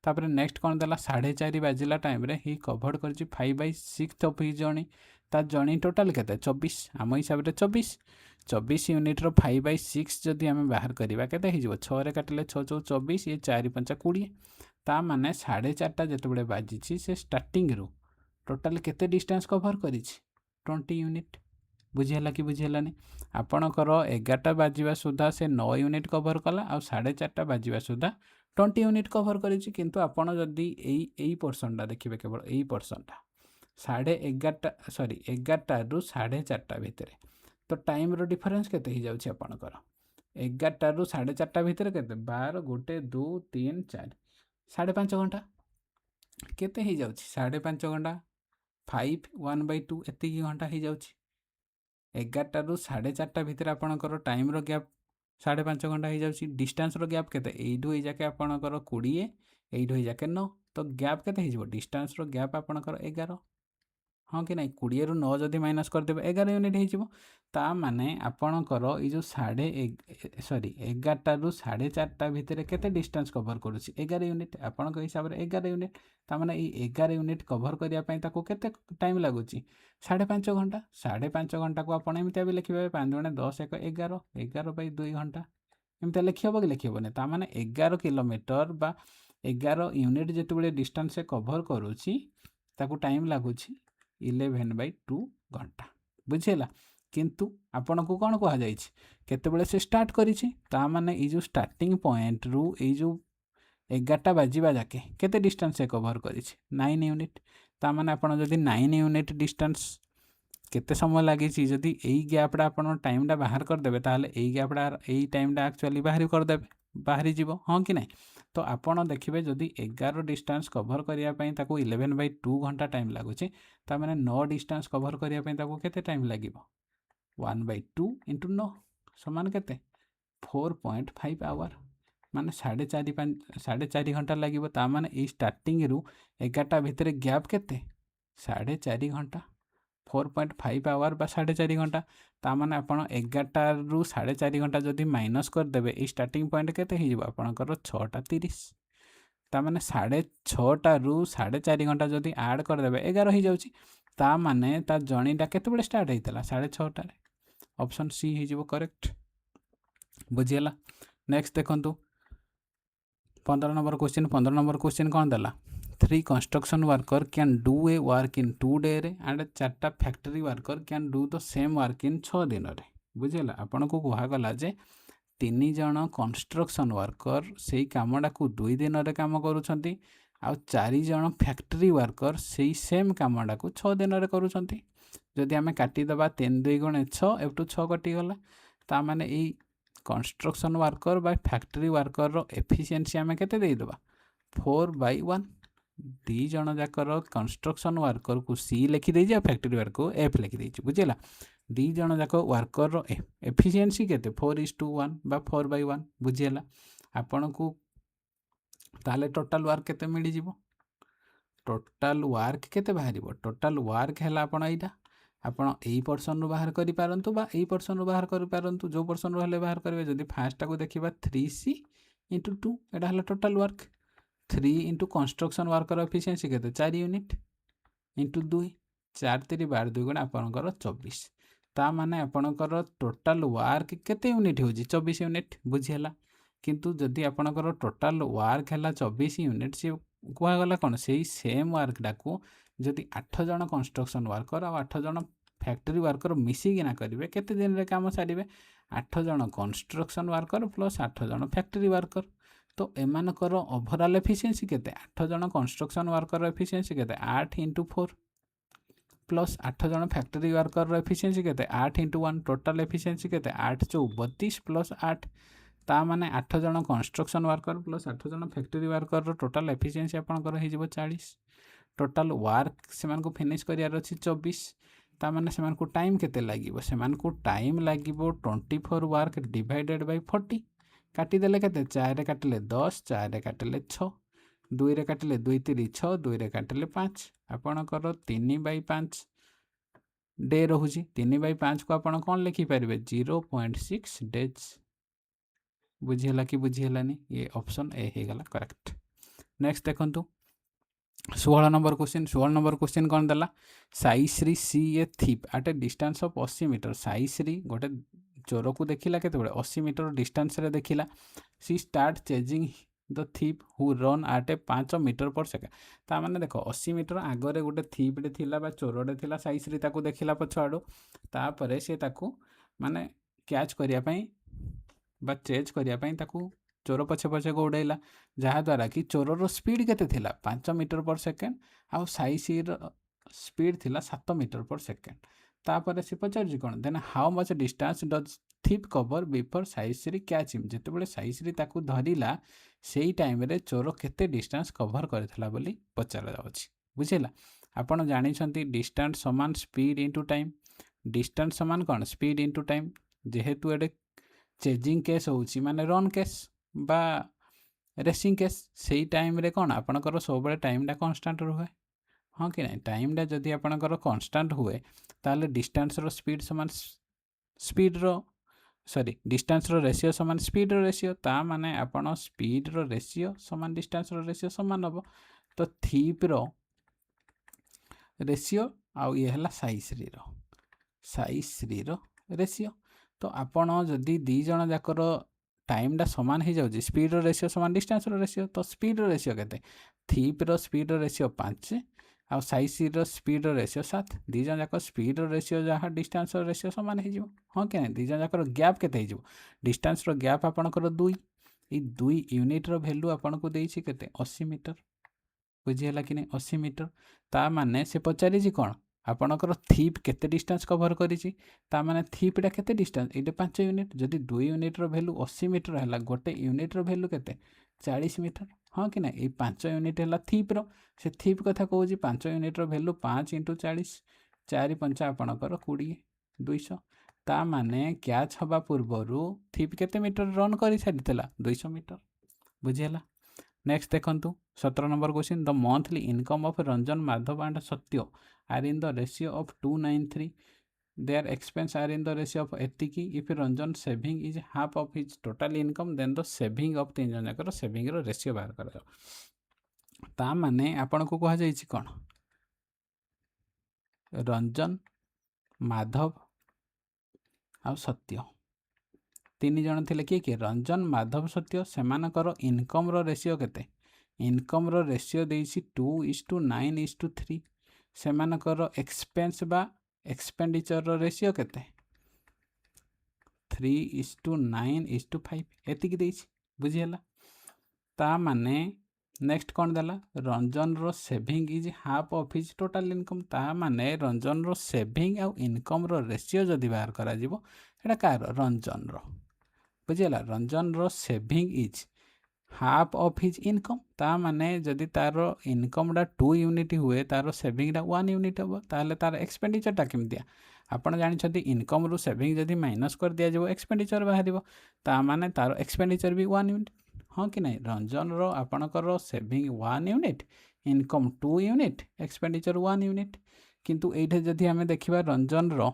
तापर नेक्स्ट कौन देला 4:30 बाजिला टाइम रे ही कवर्ड करछि 5/6 ऑफ हिज जर्नी ता जणी टोटाल केते 24 आम हिसाब से 24 यूनिट्र 5/6 जदि आम बाहर करवा के 6 रे काटिले 6 चौ 24 ये 4 5 20 ता माने 4:30 जिते बाजी से स्टार्टिंग रु टोटाल केते डिस्टेंस कवर करी 20 यूनिट बुझीगला कि बुझीगलानी आपणकर 11टा बाजिबा सुधा से 9 यूनिट कवर कला आ 4:30 बाजिबा सुधा 20 यूनिट कवर करिछि किंतु आपण जदि एई पोर्शनटा देखिबे केवल एई पोर्शनटा 11:30 सॉरी 11टा रु 4:30 भितर तो टाइम रो डिफरेंस केते ही जाउछि आपणकर 11टा रु 4:30 भितर केते 12 1 2 3 4 5.5 घंटा केते ही जाउछि 5.5 घंटा 5 1/2 एतिकी घंटा ही जाउछि 11टा रु 4:30 भितर आपणकर टाइम रो गैप 5.5 घंटा हो जाउछि डिस्टेंस रो गैप केते एइठु एइ जाके आपणकर 20 एइठु एइ जाके 9 तो गैप केते ही जिवो डिस्टेंस रो गैप आपणकर 11 हाँ कि नहीं 20 रु 9 जदि माइनस करदेबे 11 यूनिट हो जिवो ता माने आपणकर ई जो 11टा रु 4:30 भितर केते डिस्टेंस कवर करूछि 11 यूनिट आपणक हिसाब रे 11 यूनिट ता माने ई 11 यूनिट कवर करिया पई ताको केते टाइम लागुछि 5.5 घंटा 5.5 घंटा को आपण एमितिया भी लिखिबे 5 × 10 = 11 11/2 घंटा एमितिया लिखिबो कि लिखिबोनी ता माने 11 किलोमीटर बा 11 यूनिट जेतेबेले डिस्टेंस से कवर करूछि ताको टाइम लागुछि 11/2 घंटा बुझिला किंतु आपण को कौन कहा जाइछि केतेबेले से स्टार्ट करिछि ता माने ई जो स्टार्टिंग पॉइंट रु ई जो 11टा बाजिबा जाके केते डिस्टेंस से कवर करिछि 9 यूनिट ता माने आपण जदि 9 यूनिट डिस्टेंस केते समय लागिछि जदि एई गैपडा आपण टाइमडा बाहर कर देबे ताहले एई गैपडा एई टाइमडा एक्चुअली बाहर कर देबे बाहरी जीवो हाँ कि नहीं तो आपण देखिबे जदि 11 डिस्टेंस कवर करिया पई ताको 11/2 घंटा टाइम लागुछि ता माने 9 डिस्टेंस कवर करिया पई ताको केते टाइम लागिबो 1/2 × 9 समान केते 4.5 आवर माने 4.5 घंटा लागिबो ता माने ई स्टार्टिंग रु 11टा भितर गैप केते 4.5 घंटा 4.5 आवर बा 4.5 घंटा ता माने आपण 11टा रु 4.5 घंटा जदि माइनस कर देबे ई स्टार्टिंग पॉइंट केते ही जिवो आपणकर 6:30 ता माने 6:30 रु 4.5 घंटा जदि ऐड कर देबे 11 ही जाउछि ता माने ता जर्नीटा केते बेले स्टार्ट हेइतला 6:30 रे ऑप्शन सी ही जिवो करेक्ट बुझियला नेक्स्ट देखंतु 15 नंबर क्वेश्चन कोन देला 3 construction worker can do a work in 2 days and 4टा factory worker can do the same work in 6 दिन रे बुझिला आपण को कहा गला जे 3 जण कंस्ट्रक्शन वर्कर सेही कामडा को 2 दिन रे काम करूछंती आ 4 जण फैक्ट्री वर्कर सेही सेम कामडा को 6 दिन रे करूछंती जदि हमें काटी दबा 3 2 गुणे 6 एटू 6 कटि गला ता माने एई construction worker by factory worker रो एफिशिएंसी हमें केते देई दबा 4/1 दी जन जाकर कंस्ट्रक्शन वर्कर को सी लिखी दे फैक्ट्री वर्कर को एफ लिखी दे बुझेगा दी जन जाक वर्कर रो एफिशिएंसी केते 4:1 बा 4/1 बुझेगा आपण को ताले टोटल वर्क केते मिली जिवो टोटल वर्क केते बाहरिबो टोटल वर्क हैला आपण एइटा आपण एई पोर्शन रो बाहर करि पारंतु बा एई पोर्शन रो बाहर करि पारंतु जो पोर्शन रो हले बाहर करबे जदि फास्ट को देखिबा 3c * 2 एटा हला total work 3 * construction worker efficiency केते 4 यूनिट * 2 4 3 12 2 गुणा आपनकर 24 ता माने आपनकर टोटल वर्क केते यूनिट होजी 24 यूनिट बुझियला किंतु जदि आपनकर टोटल वर्क हैला 24 यूनिट से कुआ गला कोन सेही सेम वर्क डाको जदि 8 जण कंस्ट्रक्शन वर्कर आ 8 जण फैक्ट्री वर्कर मिसी गिना करिवे केते दिन रे काम सारिवे 8 जण कंस्ट्रक्शन वर्कर प्लस 8 जण फैक्ट्री वर्कर तो एमानकर ओवरऑल एफिशिएंसी केते 8 जण कंस्ट्रक्शन वर्कर एफिशिएंसी केते 8 * 4 प्लस 8 जण फैक्ट्री वर्कर एफिशिएंसी केते 8 * 1 टोटल एफिशिएंसी केते 8 * 4 32 प्लस 8 ता माने 8 जण कंस्ट्रक्शन वर्कर प्लस 8 जण फैक्ट्री वर्कर रो टोटल एफिशिएंसी आपनकर हे जिवो 40 टोटल वर्क सेमान को फिनिश करियार अछि 24 ता माने सेमान को टाइम केते लागिवो सेमान को टाइम लागिवो 24 वर्क डिवाइडेड बाय 40 काटी देले केते 4 रे काटिले 10 4 रे काटिले 6 2 रे काटिले 2 3 6 2 रे काटिले 5 आपनकर 3/5 डे रहुची 3/5 को आपण कोन लिखि परिबे 0.6 डेज बुझियला कि बुझियलानी ये ऑप्शन ए हे गला करेक्ट नेक्स्ट देखंतु 16 नंबर क्वेश्चन कौन देला साई श्री सी a thief at a distance of 80 metre Sai Shri गोटे चोर को देखला केते 80 मीटर डिस्टेंस रे देखला सी start chasing the thief who run at a 5 metre per second ता माने देखो 80 मीटर आगरे गोटे थीपटे थिला बा चोरटे थिला साई श्री ताकू देखला पछ आडू तापरे से ताकू माने कैच करिया पई बा चेज करिया पई ताकू चोर पछे पछे को उड़ेला जहाँद्वारा कि चोरर स्पीड केते थिला 5 मीटर पर सेकेंड आउ साई सीर स्पीड थिला 7 मीटर पर सेकेंड तापर से पचार कौन then how much distance does thief cover before Sai Shri catch him जितेबाला साई श्री ताकू धरिला सेई टाइम रे चोर केते डिस्टेंस कवर करथिला बोली पचारा जाउछि बुझिला आपण जानिछंती डिस्टेंस समान स्पीड इनटू टाइम डिस्टेंस समान कौन स्पीड इनटू टाइम जेहेतु एडे चेजिंग केस होउछि माने रन केस बा रेसिंग केस से टाइम रे कौन आपणकर सब टाइमटा कन्स्टाट रुहे हाँ कि ना टाइमटा जदि आपणकर कन्स्टाट हुए ताले डिस्टेंस रो स्पीड समान स्पीड रो सॉरी डिस्टेंस रो रेशियो समान स्पीड रो रेशियो ता माने आपण स्पीड रो रेशियो समान डिस्टेंस रो रेशियो समान हबो तो थीप रो रेशियो आउ ये हला साई श्री रो रेशियो तो आपण जदि दी जण जाकर टाइमटा समान हो जाऊँगी स्पीड रेशियो समान डिस्टेंस रेशियो तो स्पीड रेशियो केते थीप रो स्पीड रेशियो 5 आउ साई रो स्पीड रेशियो 7 दी जन जाक स्पीड रेशियो जहाँ डिस्टेंस रेशियो समान हो हाँ कि दी जन जाकर गैप केते हो डिस्टेंस रो गैप आपणकर 2 ये 2 यूनिट रो वैल्यू आपन को देछि केते 80 मीटर बुझीला कि नहीं 80 मीटर ता माने से पचारि कौन आपणकर थीप केते डिस्टेंस कवर करिछि ता माने थीपटा केते डिस्टेंस ये 5 यूनिट जदि 2 यूनिट रो वैल्यू 80 मीटर है गोटे यूनिट रो वैल्यू केते 40 मीटर हाँ कि ना ये 5 यूनिट है थीप रो से थीप कथा कहूँ 5 यूनिट रो वैल्यू 5 × 40 4 5 आपणकर 20 200 ता माने कैच हवा पूर्वरु थीप केते मीटर रन करि सारितला 200 मीटर बुझीला नेक्स्ट देखंतु 17 number question the monthly income of Ranjan Madhav and Satya are in the ratio of 293 their expense are in the ratio of एतिकी if Ranjan saving is half of his total income then the saving of 3 जन जाकर saving row ratio बाहर कर ता माने आपन को कहा जाई छि कोन रंजन माधव आ सत्य 3 जन थिले किए रंजन माधव सत्य सेमानकर इनकम रो रेशियो केते इनकम रो रेशियो देइछि 2:9:3 सेमानकर एक्सपेंस बा एक्सपेंडिचर रो रेशियो केते 3:9:5 एतिकी देइछि बुझियला ता माने नेक्स्ट कौन देला रंजन रो saving is half of his total income ता माने रंजन रो सेविंग आ इनकम रो रेशियो जदि बाहर करा जिवो एटा कार रंजन रो बुझियला रंजन रो saving is half of his income ता माने जदि तार इनकम डा 2 यूनिट हुए तार सेविंग डा 1 यूनिट हम ताले तार एक्सपेंडिचर टा केमतिया आपण जानिछथि इनकम रु सेविंग जदि माइनस कर दिया जाबो एक्सपेंडिचर बाहरिबो ता माने तार एक्सपेंडिचर भी 1 यूनिट हाँ कि नहीं रंजन रो आपणकर saving 1 unit income 2 unit expenditure 1 unit किंतु एठे जदि हमें देखिबा रंजन रो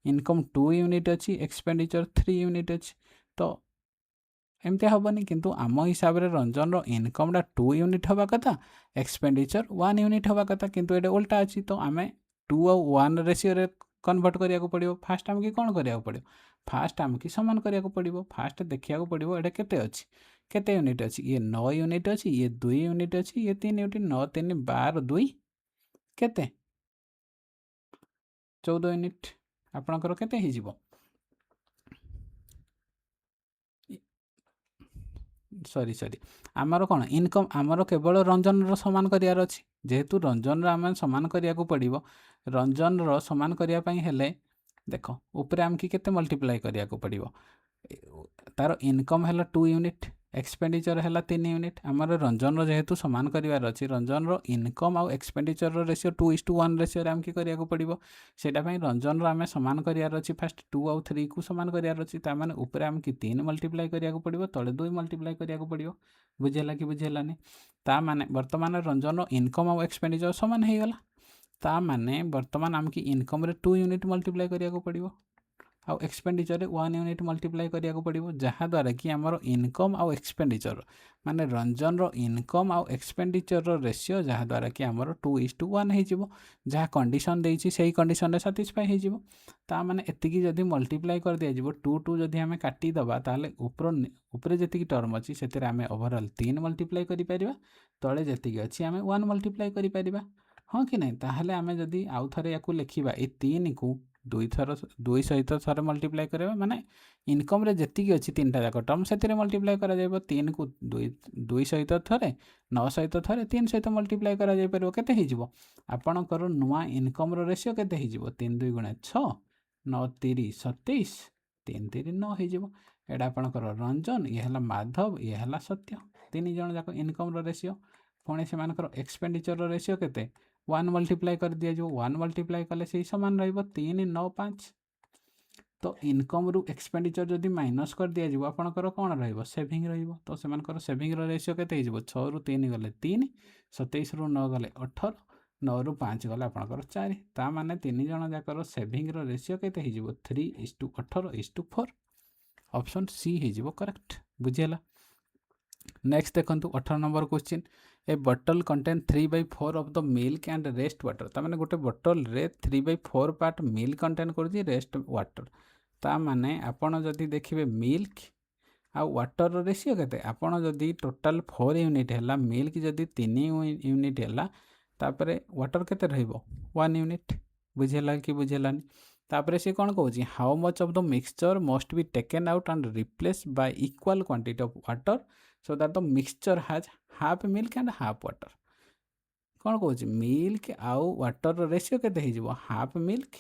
इनकम 2 यूनिट अच्छी एक्सपेंडिचर 3 यूनिट अच्छी तो एमती हेनी किंतु आम हिसाब से रंजन रो इनकम डा 2 यूनिट हवा कथा एक्सपेंडिचर 1 यूनिट हवा कथा किंतु ये उल्टा अच्छी तो आम 2 और 1 रेशियो रे कन्वर्ट करिया को पड़िबो फास्ट आमकी कौन करिया को पड़िबो फास्ट आमकी समान करिया को पड़िबो फास्ट देखिया को पड़िबो एटा केते अछि केते यूनिट अछि ये 9 यूनिट अछि ये 2 यूनिट अछि ये 3 यूनिट 9 3 12 2 केते 14 यूनिट आपणकर केते हि जिवो सॉरी आमर कौन इनकम आमर केवल रंजन रो समान करियार अछि जेहेतु रंजन रो आम समान करिया को पड़िबो रंजन रो समान करिया पई हेले देखो ऊपर आमकी केते मल्टीप्लाई करिया को पड़िबो तार इनकम है 2 यूनिट एक्सपेंडिचर है 3 यूनिट आमर रंजन रो जेहेतु समान करिवार अछि रंजन रो इनकम आ एक्सपेंडिचर रो रेशियो 2:1 रेशियो रे आमकी करिया को पड़िबो सेटा पई रंजन रो आमे समान करियार अछि फास्ट 2 और 3 को समान करियार अछि ता माने ऊपर आमकी 3 मल्टीप्लाई करिया को पड़िबो तळे 2 मल्टीप्लाई करिया को पड़िबो बुझेला कि बुझेलानी ता माने वर्तमान रंजन रो इनकम आ एक्सपेंडिचर समान हे गला ता माने वर्तमान आमकी इनकम रे 2 यूनिट मल्टीप्लाई करिया को पड़िबो आउ एक्सपेंडिचर 1 यूनिट मल्टीप्लाई करिया को पड़िबो, जहाँद्वारा कि आमर इनकम आउ एक्सपेंडिचर माने रंजन रो इनकम आउ एक्सपेंडिचर रो रेशियो जहाँद्वारा कि आमर 2:1 हो जहाँ कंडीशन देइछि सेही कंडीशन रे सैटिस्फाई हो ता माने एतिकी जदि मल्टीप्लाई कर दिया जिवो 2 जदि आमे काटी दबा ताले ऊपर जेतिकी टर्म अछि सेतिरे आमे ओवरऑल 3 मल्टीप्लाई करि परिबा, तळे जेतिकी अछि आमे 1 मल्टीप्लाई करि परिबा। हाँ कि नहीं, ताहले आमे जदि आउ थरे याकू लिखिबा ए 3 को 2 सहित थरे मल्टीप्लाई करबा माने इनकम रे जेतिकी अछि तीनटा जाक टर्म सेतिरे मल्टीप्लाई करा जायबो। 3 को 2 सहित थरे 9 सहित थरे 3 सहित मल्टीप्लाई करा जाय परबो, केते हि जिवो आपणकर नुआ इनकम रो रेशियो केते हि जिवो 3 2 गुणा 6 9 3 27 3 3 9 हि जिवो। एडा आपणकर रंजन ये हला माधव ये हला सत्य, तीन जण जाक इनकम रो रेशियो। पुणी से मानकर एक्सपेंडिचर रो रेशियो केते 1 मल्टीप्लाई कर दिया जो 1 मल्टीप्लाई कले से समान रहिबो 3 9 5। तो इनकम रु एक्सपेंडिचर जदि माइनस कर दिया जिवो आपणकर कोन रहिबो सेविंग रहिबो। तो से मानकर सेविंग रो रेशियो केते हि जिवो 6 रु 3 गले 3 27 रु 9 गले 18 9 रु 5 गले आपणकर 4। ता माने तीन जण जाकर सेविंग रो रेशियो केते हि जिवो 3:18:4। ऑप्शन सी हि जिवो करेक्ट, बुझियला। नेक्स्ट देखंतु 18 number question, A bottle contain 3/4 of the milk and rest water. ता माने गोटे बॉटल रे 3/4 पार्ट मिल्क कंटेन करछि रेस्ट वाटर। ता माने आपण जदि देखिबे मिल्क आ वाटर रो रेशियो केते, आपण जदि टोटल 4 यूनिट हैला मिल्क जदि 3 यूनिट हैला तापरे वाटर केते रहइबो 1 यूनिट, बुझेला कि बुझेलानी। तापरे से कोन कहउछि how much of the mixture must be taken out and replace by equal quantity of water so that the mixture has half milk and half water. कौन कहूँ मिल्क आउ वाटर रेशियो केते हो जिवो हाफ मिल्क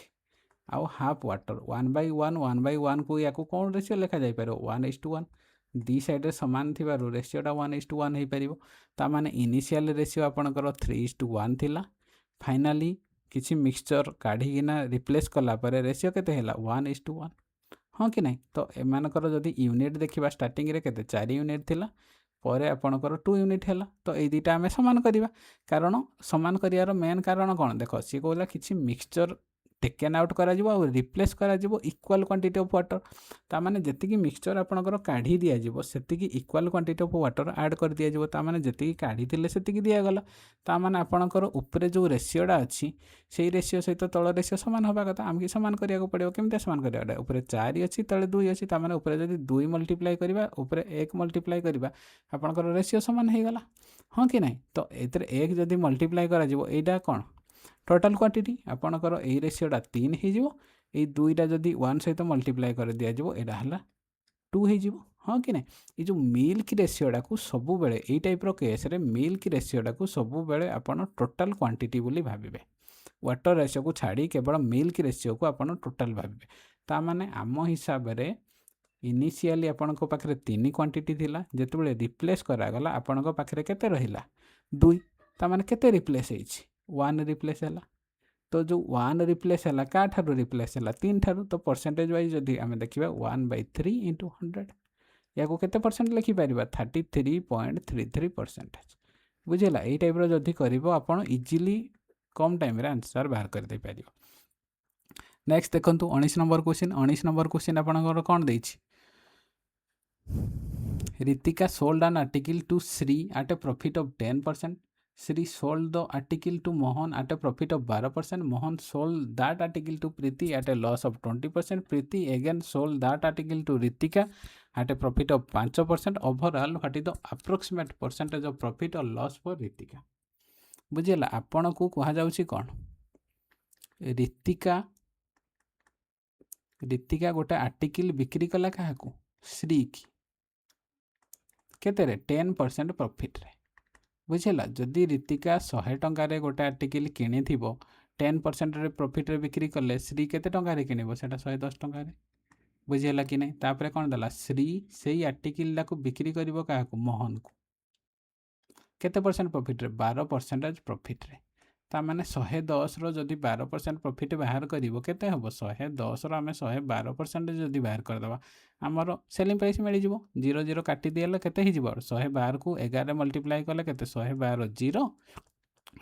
आउ half water 1/1 1/1 को या कौन रेशियो लिखा जाई पारो 1:1। दी साइड रे समान थिबारु रेशियोटा 1:1 हो पारिबो। ता माने इनिशियल रेशियो आपणकर 3:1 थिला, फाइनाली किछि मिक्सचर काढिकिना रिप्लेस कला परे रेशियो केते हैला 1:1। हाँ कि नहीं, तो एमानकर जदि यूनिट देखिबा स्टार्टिंग रे केते 4 यूनिट थिला परे आपणकर 2 यूनिट हैला। तो ए दुईटा आमे समान करिबा, कारण समान करियार मेन कारण कोन देख सी कहला किछि मिक्सचर टेकन आउट करा जिवो और रिप्लेस करा जिवो इक्वल क्वांटिटी ऑफ वाटर। ता माने जेतिकी मिक्सचर आपणकर काढी दिया जिवो सेतिकी equal quantity of water add कर दिया जिवो। ता माने जेतिकी काढी थिले सेतिकी दिया गला। ता माने आपणकर ऊपरे जो रेशियोडा अछि सेही रेशियो सहित तळ रेशियो समान होबा कथा, आमकी समान करिया को पड़िबो। केमते समान करिया ऊपरे 4 अछि तळे 2 अछि, ता माने ऊपरे जदि 2 मल्टीप्लाई करिबा ऊपरे 1 मल्टीप्लाई करिबा आपणकर रेशियो समान हो गला। हाँ कि नहीं, तो एतरे 1 जदि मल्टीप्लाई करा जिवो एटा कोन टोटल क्वांटिटी आपणकर ए रेशियोटा 3 हो जिवो, ए दुईटा जदि 1 सहित मल्टीप्लाई कर दिया जिवो एटा हला 2 हो जिवो। हाँ कि नहीं, ये जो मिल्क रेशियोटा को सबु बेले ए टाइप रो केस रे मिल्क रेशियोटा को सबु बेले आपण टोटल क्वांटिटी बोली भाबिबे, वाटर रेशियो को छाड़ी केवल मिल्क रेशियो को आपण टोटल भाबिबे। ता माने आम हिसाब रे इनिशियली आपण को पाखरे 3 क्वांटिटी थिला, जेतेबेले रिप्लेस करागला आपण को पाखरे केते रहिला 2। ता माने केते रिप्लेस हेछि 1 रिप्लेस हैला। तो जो 1 रिप्लेस हैला का ठारू रिप्लेस हैला 3 ठारू। तो परसेंटेज वाइज जदि आमे देखिबा 1/3 * 100 या को केते परसेंट लिखि परिबा 33.33%। बुझिला, एई टाइप रो जदि करिवो आपण इजीली कम टाइम रे आंसर बाहर कर दे पारिबो। नेक्स्ट देखंतु 19 नंबर क्वेश्चन। 19 नंबर क्वेश्चन आपनकर कोन देछि, Ritika sold an article to Sri at a profit of 10%. Sri sold the article to Mohan at a profit of 12%. Mohan sold that article to Preeti at a loss of 20%. Preeti again sold that article to Ritika at a profit of 5%. Overall, what is the approximate percentage of profit or loss for Ritika? बुझेला, आपण को कहा जाउछि कोन रीतिका गोटे article बिक्री कला काहाकू श्री की केते रे 10% प्रॉफिट रे। बुझेला, जदि रीतिका 100 टंका रे गोटे आर्टिकल किनी थिबो 10% रे प्रॉफिट रे बिक्री कले श्री केते टंका रे किनिबो सेटा 110 टंका रे। बुझेला कि नहीं, तापरे कोन दला श्री सेही आर्टिकल ला को बिक्री करिवो काहाकू मोहन को केते परसेंट प्रॉफिट रे 12% प्रॉफिट रे। ता माने 110 रो जदि 12% प्रॉफिट बाहर करिवो केते हबो 110 रो आमे 112% जदि बाहर कर दबा हमरो सेलिंग प्राइस मिल जिवो। 0 0 काटी दियले केते हि जिवो 112 को 11 रे मल्टीप्लाई करले केते 112 0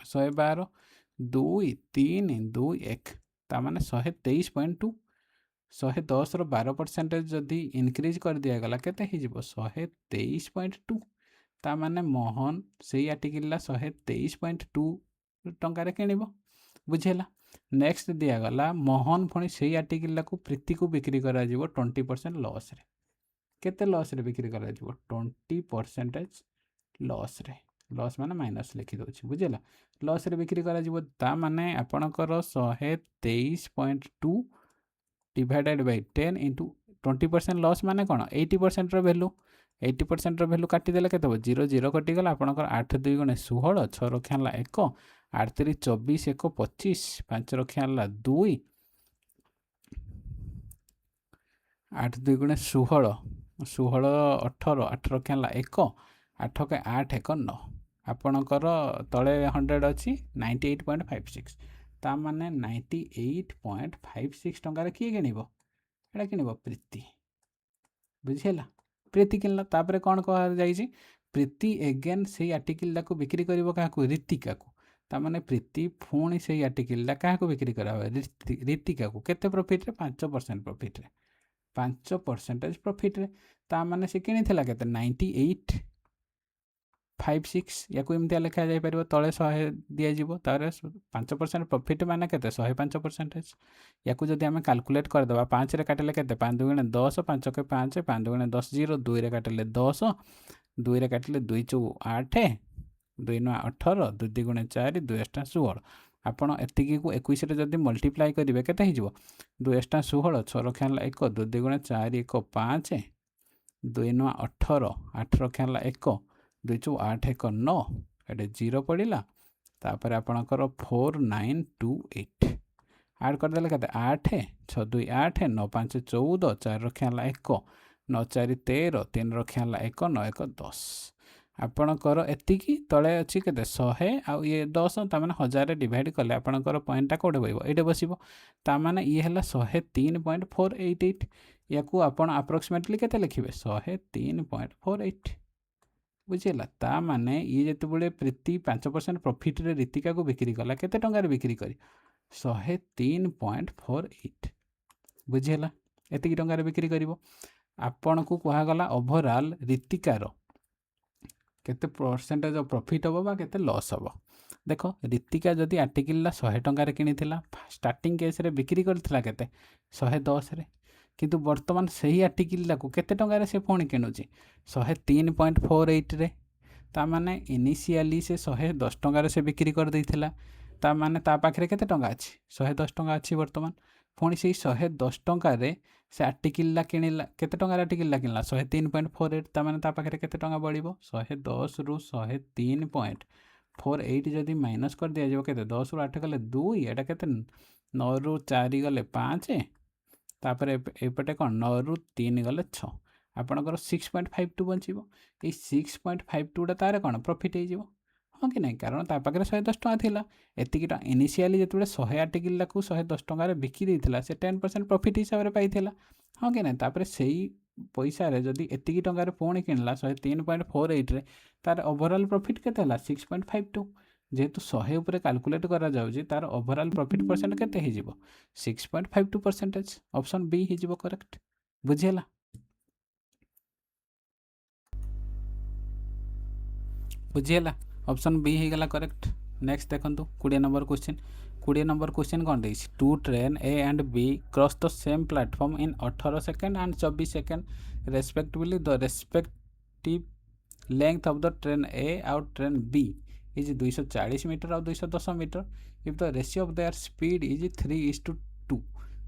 112 2 3 2 1 ता माने 123.2 110 ର 12% जदि इनक्रिज कर दिगला केते हो 123.2 ता माने मोहन से आर्टिकल 123.2 टंकार किणव बुझेगा। नेक्स्ट दिगला मोहन पुणी से आर्टिकल को प्रीति को बिक्री करा 20% लॉस रे केते लॉस रे बिक्री करा 20% लॉस रे लॉस माने माइनस लिखि दउछि बुझेला लॉस रे बिक्री करा ता माने आपणकर 123.2 डिवाइडेड बाय 10 इंटू 20% लॉस माने कौन 80% रो वैल्यू 80% रो वैल्यू काटी देले केते 0 0 कटि गला आपणकर 8 2 गुणे 16 6 रखियाला 1 8 3 24 1 25 5 रखियाला 2 8 2 गुणे 16 16 18 8 रखियाला 1 8 के 8 1 9 आपणकर तले 100 अच्छी 98.56 ता माने 98.56 टंकार किए किणव एटा किणव प्रीति बुझेला प्रीति किनला तापर कौन कहा जाइए प्रीति एगेन से आर्टिकल को बिक्री कर क्या रीतिका को तामाने प्रीति पुणी से आर्टिकल क्या बिक्री करा रीतिका को केते प्रॉफिट रे 5% प्रॉफिट रे 5% प्रॉफिट रे ता माने से किनी थिला केते 98.56 या को एमती लिखा जाई परिबो तळे 100 दिया जिवो तारे 5% प्रॉफिट माने केते 105% या को जदी हमें कैलकुलेट कर दबा 5 रे काटले केते 5 2 गुणे 10 5 के 5 5 2 गुणे 10 0 2 रे काटले 10 2 रे काटले 2 4 8 2 9 18 2 2 गुणे 4 2 8 16 आपण एतिकी को 21 रे जदी मल्टीप्लाई करिवे केते हि जिवो 2 8 16 6 रखियाला 1 2 2 गुणे 4 1 5 2 9 18 8 रखियाला 1 2 4 8 1 9 एटे 0 पड़िला तापर आपणकर 4928 ऐड कर देले केते 8 6 2 8 9 5 14 4 रखियाला 1 9 4 13 3 रखियाला 1 9 1 10 आपणकर एतिकी तले अच्छी केते 100 आउ ये 10 ता माने 1000 डिवाइड कले आपणकर पॉइंटटा कोडे बइबो एटे बसिबो ता माने ये हला 103.488 याकू आपण अप्रोक्सीमेटली केते लिखिबे 103.48 बुझेला ता माने ये जेते बळे प्रति 5% प्रॉफिट रे रीतिका को बिक्री कला केते टंका रे बिक्री करी 103.48 बुझेला एतिकी टंका रे बिक्री करिवो आपण को कहा गला ओवरऑल रीतिकार केते परसेंटेज ऑफ प्रॉफिट होबो बा केते लॉस होबो देखो रीतिका जदी आर्टिकल 100 टंका रे किनिथिला स्टार्टिंग केस रे बिक्री करथिला केते 110 रे किंतु वर्तमान सही आर्टिकल को केते टंका रे से पुणी किणुची 103.48 रे ता माने इनिशियली से 110 टंका रे से बिक्री कर देथिला ता माने ता पाखरे केते टंका अछि 110 टंका अछि वर्तमान पुणी से 110 टंका रे से आर्टिकल किनिला केते टंका रे आर्टिकल किनला 103.48 ता माने ता पाखरे केते टंका बढ़िबो 110 रु 103.48 जदी माइनस कर दिया जो केते 10 रु 8 गले 2 एटा केते 9 रु 4 गले 5 तापर एपटे कौन 9 रु 3 गले 6 आपणकर 6.52 बचिबो ए 6.52 तार कौन प्रॉफिट हो जिवो हाँ कि नहीं कारण ता पाखरे 110 टका थिला एतिकीटा इनिशियली जेतबे 100 आर्टिकल को 110 टका रे बिकी देथिला से 10% प्रॉफिट हिसाब रे पाइथिला हाँ कि नहीं तापर सेही पैसा रे जदी एतिकी टका रे पुणी किनला 103.48 रे तार ओवरऑल प्रॉफिट केते हला 6.52 जेहेतु 100 उपरे कैलकुलेट करा जाउजी तार ओवरऑल प्रॉफिट परसेंट केते हे जिवो 6.52% ऑप्शन बी हे जिवो करेक्ट बुझेला बुझेला ऑप्शन बी हे गला करेक्ट नेक्स्ट देखंतु 20 नंबर क्वेश्चन कोन देछि two train A and B cross the same platform in 18 second and 24 second respectively the respective length of the train A or train B is 240 metre or 210 metre if the ratio of their speed is 3:2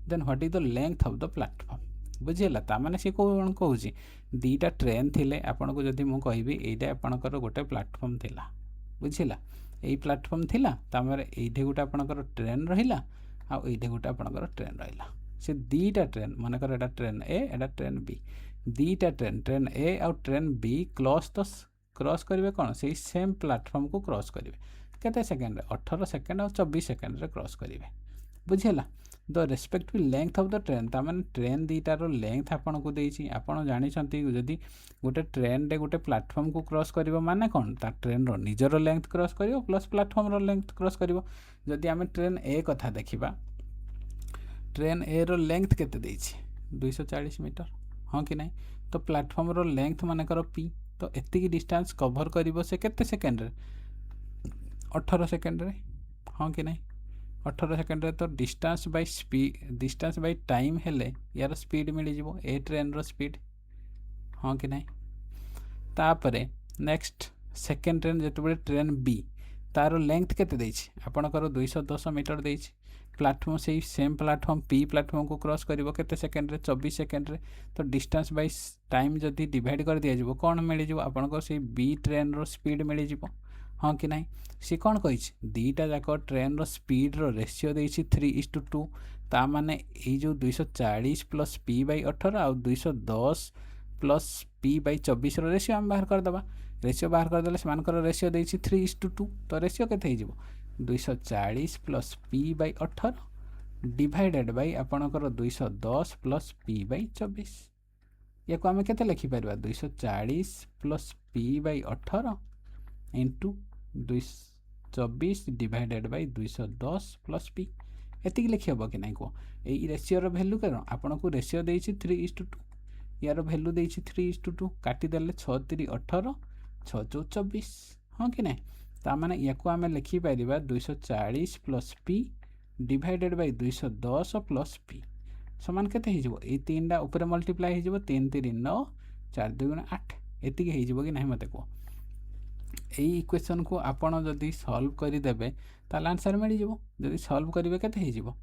then what is the length of the platform बुझेला ता माने से कोन कहूची दीटा train थिले आपन को जदी मु कहबी एटा आपनकर गोटे प्लेटफॉर्म थिला बुझिला एई प्लेटफॉर्म थिला तामरे एइठे गोटे आपनकर ट्रेन रहिला आ एइठे गोटे आपनकर ट्रेन रहिला से दीटा ट्रेन माने कर एटा train A Etah train B दीटा train A or train B cross करेंगे कौन से सेम प्लेटफॉर्म को क्रॉस करेंगे केते सेकेंड 18 सेकेंड और 24 सेकेंड रे क्रॉस करेंगे बुझेला the respective length of the train ता माने ट्रेन दीटार लेंथ आपन को देछि आपन जानि छंती जदी गोटे ट्रेन रे गोटे प्लेटफॉर्म को क्रॉस करिवो माने कोन ता ट्रेन रो निजर लेंथ क्रॉस करिवो प्लस प्लेटफॉर्म रो लेंथ क्रॉस करिवो जदी हमें ट्रेन ए कथा देखिबा ट्रेन ए रो लेंथ केते देछि 240 मीटर हाँ कि नहीं तो प्लाटफॉर्म रो लेंथ मानकर पी तो एतिकी डिस्टेंस कवर करिवो से केते सेकेंड रे 18 सेकेंड रे हाँ कि नहीं 18 सेकेंड रे तो distance by speed distance by time हेले यार स्पीड मिल जिवो ए ट्रेन रो स्पीड हाँ कि नहीं तापरे नेक्स्ट सेकेंड ट्रेन जेतबे ट्रेन बी तार लेंथ केते देछि आपणकर 210 मीटर देछि प्लाटफॉर्म से सेम प्लाटफॉर्म पी प्लाटफॉर्म को क्रॉस करिवो केते सेकेंड रे 24 सेकेंड रे तो डिस्टेंस बाय टाइम जदि डिवाइड कर दिया जिवो कोन मिल जिवो आपणकर से बी ट्रेन रो स्पीड मिल जिवो हाँ कि नहीं सी कौन कही दीटा जाक ट्रेन रो स्पीड रो रेशियो देछि 3:2 ता माने ए जो 240 plus P by 18 uh 210 plus P bye 24 row ratio हम बाहर कर दबा रेशियो बाहर कर देले सेमानकर रेशियो देछि 3:2 तो रेशियो केते हे जिवो 240 plus P by 18 divided by आपणकर 210 प्लस पी बाय 24 या को आमे केते लिखि परबा 240 plus P by 18 into 224 divided by 210 plus P एतिक लिखि हबो कि नहीं को एई रेशियो रो वैल्यू केन आपन को रेशियो देछि 3:2 यार वैल्यू देछि 3:2 काटी देले 6 3 18 6 4 24 हाँ कि नहीं ता माने या को आमे लिखि परिबा 240 plus P divided by 210 plus P समान केते हे जिवो ए तीनटा ऊपर मल्टीप्लाई हे जिवो 3 3 9 4 2 8 एतिक हे जिवो कि नहीं मते को এই इक्वेशन को आपण जदि सॉल्व करिदेबे ताल आंसर मिल जिवो जदि सॉल्व करिवे केते हे जिवो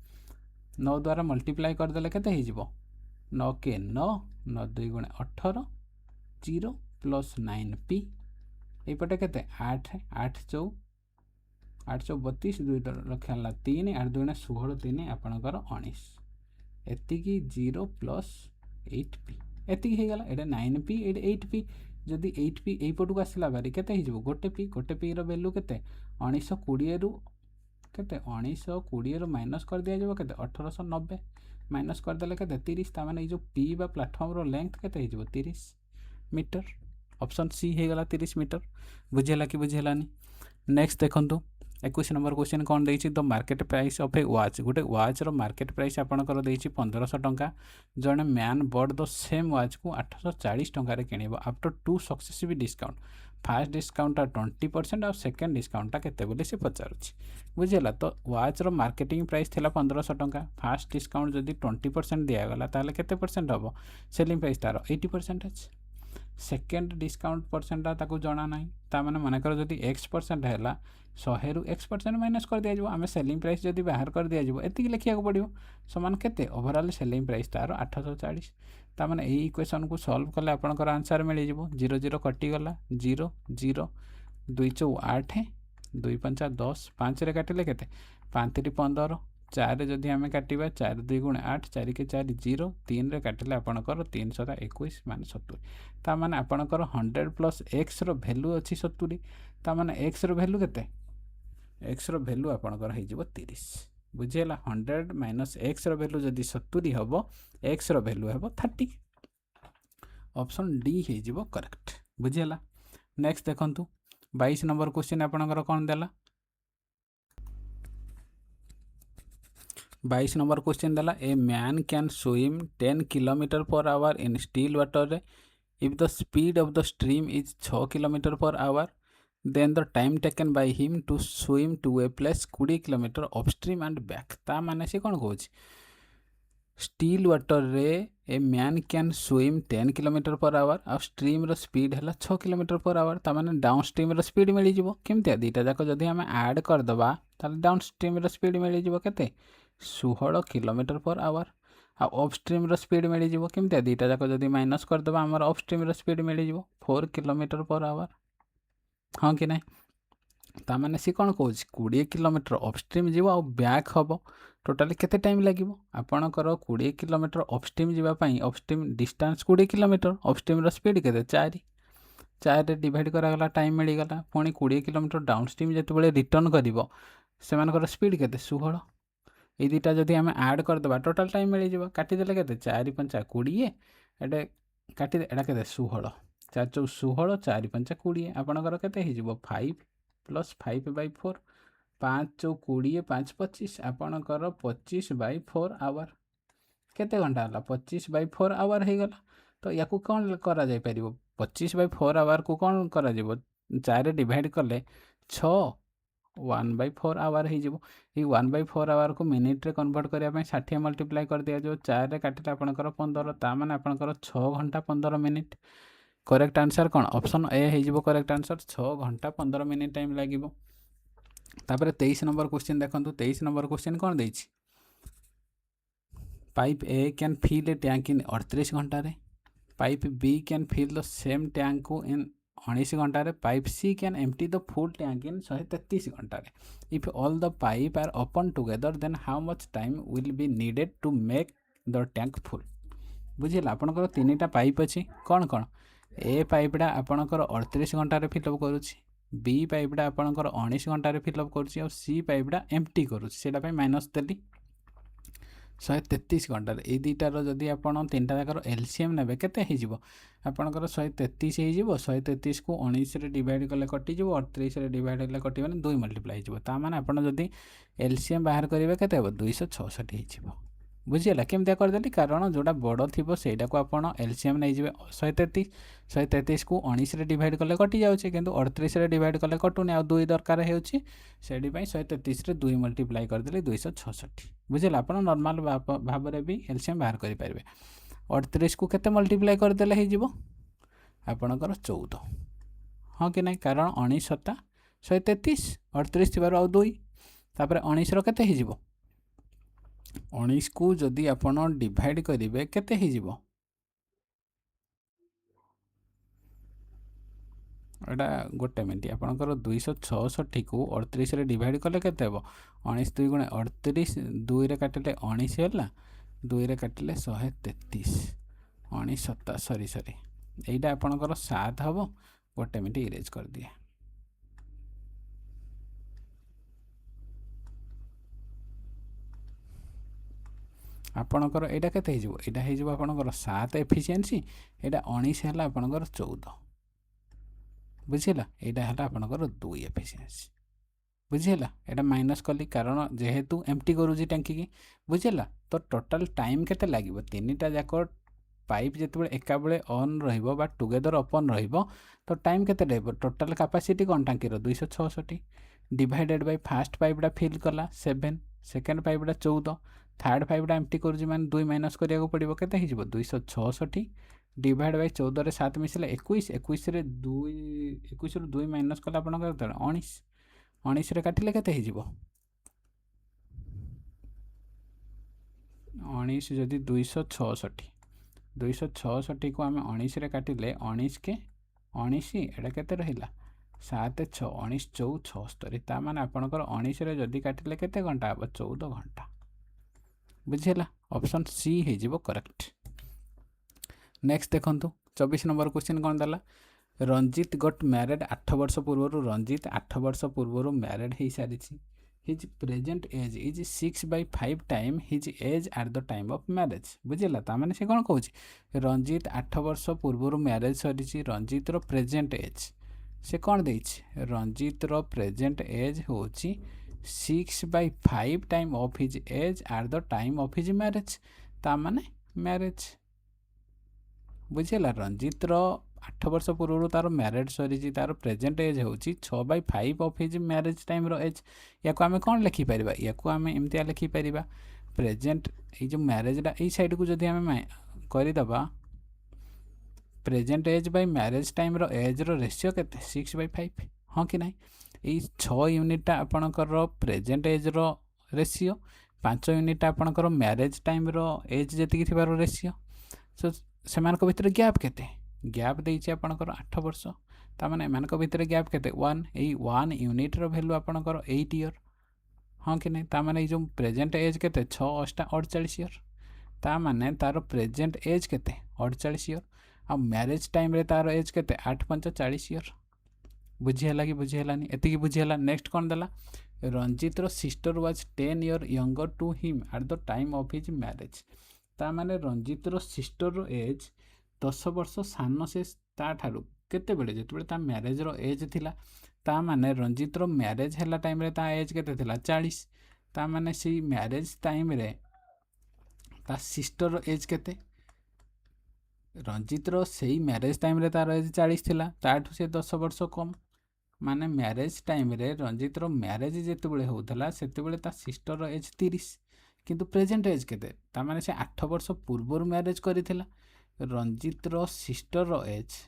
9 द्वारा मल्टीप्लाई कर देले केते हे जिवो 9 के 9 9 2 गुणे 18 0 प्लस 9p एपटे केते 8 8 चौ 8 चौ 32 2 रखला 3 8 2 16 3 आपणकर 19 एतिकी 0 प्लस 8p एतिकी हे गला एडे 9p एडे 8p जदि 8p एई पटु को आसला बारी केते हे जिवो गोटे p रो वैल्यू केते 1920 रु केते 1920 रु माइनस कर दिया जिवो केते 1890 माइनस कर देले केते 30 ता माने ए जो p बा प्लेटफॉर्म रो लेंथ केते हे जिवो 30 मीटर ऑप्शन सी हे गला 30 मीटर बुझेला कि बुझेलानी नेक्स्ट देखंतु 21 नंबर क्वेश्चन कौन देछि the market price of a watch गोटे वॉच रो मार्केट प्राइस आपनकर देछि 1500 टंका जने man bought the same watch को 840 टंका रे किनिबो after 2 successive discount first discount 20% और सेकंड डिस्काउंट केते बोले से पचारुछि बुझेला तो वॉच रो मार्केटिंग प्राइस थिला 1500 टंका फर्स्ट डिस्काउंट जदि 20% दिया गला ताले केते परसेंट हबो सेलिंग प्राइस तारो 80% अछि सेकेंड डिस्काउंट परसेंट ताको जना नहीं ता माने मानकर जदि x% हैला 100 रु x% माइनस कर दिया जिवो आमे सेलिंग प्राइस जदि बाहर कर दिया जिवो एतिक लिखिया को पड़ियो समान केते ओवरऑल सेलिंग प्राइस तारो 840 ता माने एई इक्वेशन को सॉल्व करले आपनकर आंसर मिल जिवो 0 0 कटि गला 0 0 2 4 8 2 5 10 5 रे काटिले केते 5 3 15 4 जदि आमे काटिबा 4 2 गुणे 8 4 के 4 0 3 रे काटिले आपनकर 321 माने 70 ता माने आपनकर 100 प्लस x रो वैल्यू अछि 70 ता माने x रो वैल्यू केते x रो वैल्यू आपनकर हे जिवो 30 बुझेला 100 माइनस x रो वैल्यू जदि 70 हबो x रो वैल्यू हबो 30 ऑप्शन डी हे जिवो करेक्ट बुझेला नेक्स्ट देखंतु 22 नंबर क्वेश्चन आपनकर कोन देला 22 नंबर क्वेश्चन देला a man can swim 10 kilometre per hour in still water रे if the speed of the stream is 6 kilometre per hour then the time taken by him to swim to a place 20 kilometre upstream and back ता माने से कोन कहूछि still water रे a man can swim 10 kilometre per hour आ stream रो speed हैला 6 kilometre per hour ता माने डाउन स्ट्रीम रो स्पीड मिली जिवो केमते दीटा जाको जदी हम ऐड कर दबा ताले डाउन स्ट्रीम रो स्पीड मिली जिवो केते 16 किलोमीटर पर आवर आ अपस्ट्रीम रो स्पीड मिली जिवो केमते दीटा जाको जदी माइनस कर दबा हमर अपस्ट्रीम रो स्पीड मिली जिवो 4 किलोमीटर पर आवर हाँ कि नहीं ता माने सी कोन कहूछि 20 किलोमीटर अपस्ट्रीम जिवो आ बैक हबो टोटली केते टाइम लागिवो आपनकर 20 किलोमीटर अपस्ट्रीम जिबा पई अपस्ट्रीम डिस्टेंस 20 किलोमीटर अपस्ट्रीम रो स्पीड केते 4 4 रे डिवाइड करा गला टाइम मिली गला पुनी 20 किलोमीटर डाउनस्ट्रीम जते बेले रिटर्न करिवो सेमानकर स्पीड केते 16 ए दुटा जदि आम ऐड करदे टोटाल टाइम मिल जाए काटिदेले के 4 5 20 एटे काटि एटा के 16 4 4 16 4 5 20 आपणकर के 5 प्लस 5/4 5 4 20 5 25 आपणकर 25/4 आवर केते घंटा होला 25/4 आवर हो गला। तो या कौन करा जाय परिबो 25/4 आवर को कौन करा जिवो 4 डिवाइड कले 6 1/4 आवर हो जिवो। ये 1/4 आवर को मिनिट रे कन्वर्ट करिया पय 60 मल्टीप्लाई कर दिया जो 4 रे काटिले आपनकर 15 ता माने आपनकर 6 घंटा 15 मिनिट। करेक्ट आंसर कौन ऑप्शन ए हो जिवो करेक्ट आंसर 6 घंटा 15 मिनिट टाइम लागिवो। तापर 23 नंबर क्वेश्चन देखंतु 23 नंबर क्वेश्चन कौन देछि pipe A can fill a tank in 38 घंटा रे। Pipe B can fill the same tank को इन 19 घंटा रे। Pipe C can empty the full tank in 133 घंटा रे। If all the pipes are open together then how much time will be needed to make the tank full. बुझिला आपनकर तीनटा pipe अछि कौन कौन ए पाइपटा आपनकर 38 घंटा रे फिलअप करूछि बी पाइपटा आपनकर 19 घंटा रे फिलअप करूछि और सी पाइपटा एम्प्टी करूछि सेटा पय माइनस देली 133 घंटा ए दुईटार जदि आपन तीनटा जाकर एलसीएम नेबे केते हो जिवो आपनकर 133 हो जिवो 133 को 19 रे डिवाइड कले कटि जिवो 38 रे डिवाइड कले कटि माने 2 मल्टीप्लाई जिवो ता माने आपन जदि एलसीएम बाहर करिवे केते हो 266 हो जिवो। बुझिला केमतिया करदेली कारण जोटा बड़ थिबो सेटा को आपन एलसीएम नै जिवे 133 को 19 रे डिवाइड कले कटि जाउछे किंतु 38 रे डिवाइड कले कटुनी आ 2 दरकार हेउछि सेडी पय 133 रे 2 मल्टीप्लाई करदेली 266। बुझिला आपन नॉर्मल भाव रे भी एलसीएम बाहर करि पारबे 38 को केते मल्टीप्लाई करदेले हे जिवो आपनकर 14 हां कि नै कारण 19 सता 133 38 थिबार आ 2 तापर 19 रो केते हे जिवो 19 को जदि आपन डिवाइड करिवे केते हे जिवो एटा गोटे मिनट आपनकर 266 को 38 रे डिवाइड कले केते हेबो 19 2 गुणे 38 2 रे काटिले 19 होला 2 रे काटिले 133 19 सता सॉरी एटा आपनकर 7 हबो गोटे मिनट इरेज कर दिए आपनकर एटा केते हे जिवो एटा हे जिवो आपनकर 7 एफिशिएंसी एटा 19 हला आपनकर 14 बुझिला एटा हला आपनकर 2 एफिशिएंसी बुझिला एटा माइनस कली कारण जेहेतु एम्प्टी करूजी टंकी की बुझिला तो टोटल टाइम केते लागिवो तीनटा जाको पाइप जेते बेले एका बेले ऑन रहिबो बा टुगेदर ओपन रहिबो तो टाइम केते लेबो टोटल कैपेसिटी कोन टंकी रो 266 डिवाइडेड बाय फर्स्ट पाइपटा फिल कला 7 सेकंड पाइपटा 14 थर्ड पाइपटा एम्प्टी करूजी माने 2 माइनस करिया को पड़िबो केते हे जिवो 266 डिवाइड बाय 14 रे 7 मिसले 21 21 रे 2 21 रो 2 माइनस कला आपन 19 19 रे काटिले केते हे जिवो 19 जदि 266 को आमे 19 रे काटिले 19 के 19 एटा केते रहिला 7 6 19 4 76 ता माने आपनकर 19 रे जदि काटिले केते घंटा अब 14 घंटा बुझिला ऑप्शन सी हे जिवो करेक्ट। नेक्स्ट देखंतु 24 नंबर क्वेश्चन कोन दला रंजीत गट मैरिड 8 वर्ष पूर्व रंजीत 8 वर्ष पूर्व मैरिड हो सारी his present age is 6/5 time his age at the time of marriage बुझिला ता माने से कोन कहूची रंजीत 8 वर्ष पूर्व मैरिज सरी रंजीत रो प्रेजेंट एज से कोन देछि रंजीत रो प्रेजेंट एज होची 6/5 time of his age at the time of his marriage ता माने मैरिज बुझिला रंजीत रो 8 वर्ष पूर्व तार मैरिड सरी तार प्रेजेंट एज होची 6/5 ऑफ हिज मैरिज टाइम रो एज या को आमे कोन लिखि परिबा या को आमे एमतिया लिखि परिबा प्रेजेंट ए जो मैरिज डा ए साइड को जदी आमे करि दबा present age by marriage time रो एज रो रेशियो केते 6/5 हां कि नै ए 6 यूनिट आपनकर प्रेजेंट एज रो रेशियो 5 यूनिट आपनकर मैरिज टाइम रो एज जति कि थिबारो रेशियो सो सेमानक भितर गैप केते गैप देछि आपनकर 8 वर्ष ता माने एमानक भितर गैप केते 1 ए 1 यूनिट रो वैल्यू आपनकर 8 ईयर हां कि नै ता माने जो प्रेजेंट एज केते 6 8 48 ईयर ता माने तार प्रेजेंट एज केते 48 ईयर आ मैरिज टाइम रे तार एज केते 8 5 40 ईयर बुझिहला कि बुझिहलानी एति कि बुझिहला नेक्स्ट कोन दला रंजीत रो sister was 10 year younger to him at the time of his marriage ता माने रंजीत रो सिस्टर रो एज 10 वर्ष सान से ता ठारू केते बेले जेते बेले ता मैरिज रो एज थिला ता माने रंजीत रो मैरिज हला टाइम रे ता एज केते थिला 40 ता माने सी मैरिज टाइम रे ता सिस्टर एज केते रंजितर से मैरेज टाइम रे तार एज 40 थिला ताठू से 10 वर्ष कम माने मैरेज टाइम रे रंजितर मैरेज जितेबाला होता से ता सिस्टर एज 30 किंतु प्रेजेंट एज केते ता माने से 8 वर्ष पूर्व मैरेज करिथिला रंजितर सिस्टर एज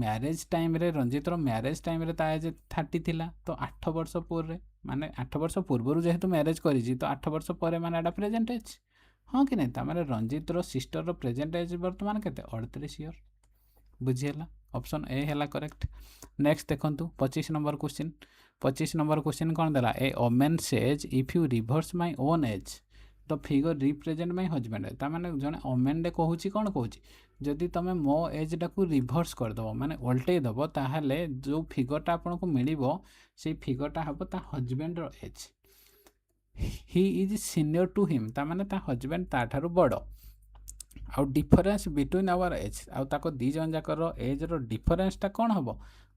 मैरेज टाइम रे रंजितर मैरेज टाइम रे ता एज 30 थिला तो 8 वर्ष पूर्व माने 8 वर्ष पूर्व जेहेतु मैरेज करी तो 8 वर्ष पर माने एटा प्रेजेंट एज हाँ कि नहीं तार रंजितर सिस्टर प्रेजेंट एज बर्तमान केते 38 ईयर बुझीगला ऑप्शन ए है करेक्ट। नेक्स्ट देखंतु 25 नंबर क्वेश्चन 25 नंबर क्वेश्चन कौन देला a woman says if you reverse my own age the figure represent my husband ता माने जने ओमेन डे कहूची कौन कहूची जदि तुम मो एज टाकू रिवर्स करदेव माने उल्टे दब ताहले जो फिगरटा आपको मिलिबो से फिगरटा हम ता हजबैंड रो age he is senior to him ता माने ता हजबैंड ता ठारू बड़ आउ डिफरेन्स बिटवीन आवर एज आउ ताको दी जन जाकर एज रो डिफरेन्सटा कौन हम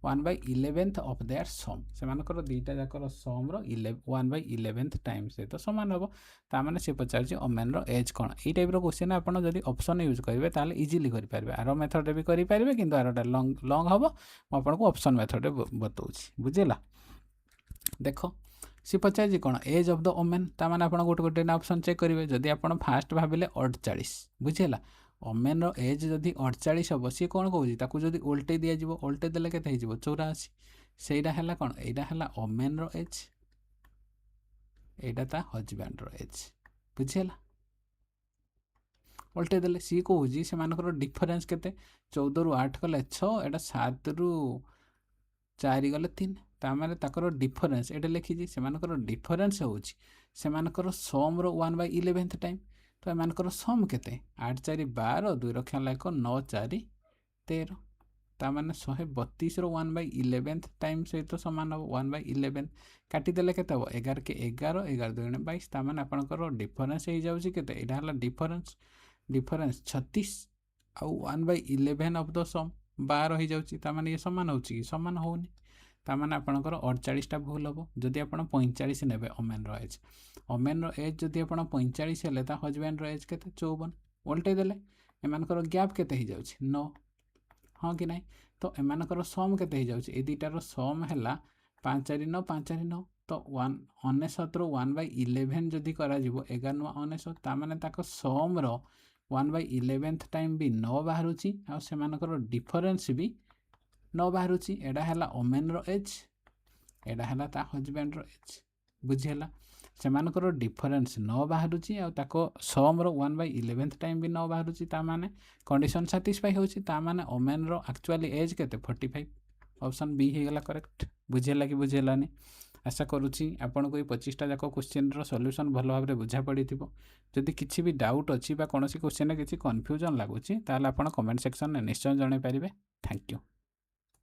1/11 ऑफ देयर सम से मानकर दीटा जाकर सम रो 1/11 टाइम से तो समान हम ता माने से पचार ओमेन रो एज कौन ये टाइप रो क्वेश्चन आपन जदि ऑप्शन यूज करेंगे ताले इजीली करि पारबे आरो मेथड भी करि पारबे किंतु आरोटा लॉन्ग लॉन्ग हम म आपन को ऑप्शन मेथड बताउछि बुझेला देखो सी पचार कौन एज ऑफ द ओमेन ता माने आपन गोटे गोटे ऑप्शन चेक करेंगे जदि आपन फास्ट भाविले 48 बुझेला ओमेन रो एज जदि 48 हम सी कौन कहूँ ताकू जदि उल्टे दि जाव उल्टे देले केते हो 84 सेटा है कौन एटा है ओमेन रो एज एटा ता हजबैंड रो एज बुझेला उल्टे देले सी कहूँ से मानकर डिफरेन्स केते 14 रु 8 गले 6 एटा 7 रु 4 गले 3 तामाने ताकर डिफरेन्स एटा लिखी से मानकर डिफरेन्स होउची से मानकर सम रो 1/11 टाइम तो एमानकर सम केते 8 4 12 2 रक्षा लाख 9 4 13 तामाने 132 रो 1/11 टाइम सहित समान हो 1/11 काटी देले केते हो 11 के 11 11 2 22 तामाने आपनकर डिफरेन्स हो जाउची केते एटा हला डिफरेन्स 36 आउ 1/11 ऑफ द सम 12 हो जाउची तामाने ये समान होउची समान होउनी तामाने आपनकर 48टा भूल हम जदि आप 45 नेबे ओमेन रो एज जदि आप 45 हेले ता हजबैंड रो एज केते 54 उल्टे देले एमानकर गैप केते हो जाउची 9 हाँ कि नहीं तो एमानकर सम केते हो जाउची ए दुटार सम हैला 5 4 9 5 4 9 तो 1 रो 1/11 जदि करा जिवो 11 9 19 तामाने ताको सम रो 1/11 टाइम भी 9 बाहरुची आ सेमानकर डिफरेन्स भी 9 बाहरुची एडा हैला ओमेन रो एज एडा हैला ता हजबैंड रो एज बुझेला सेमानकर डिफरेन्स 9 बाहरुची आ ताको सम रो 1/11 टाइम भी 9 बाहरुची ता माने कंडीशन सैटिस्फाई होची ता माने ओमेन रो एक्चुअली एज केते 45 ऑप्शन बी हे गला करेक्ट बुझेला कि बुझेलानी आशा करुच्ची आपन को 25टा जाक क्वेश्चन रो सॉल्यूशन भल भाव में बुझा पड़ी थी जदि किसी भी डाउट अच्छी कौन क्वेश्चन किसी कन्फ्यूजन लगुच ताल आप कमेंट सेक्शन में निश्चय जन पारे थैंक यू।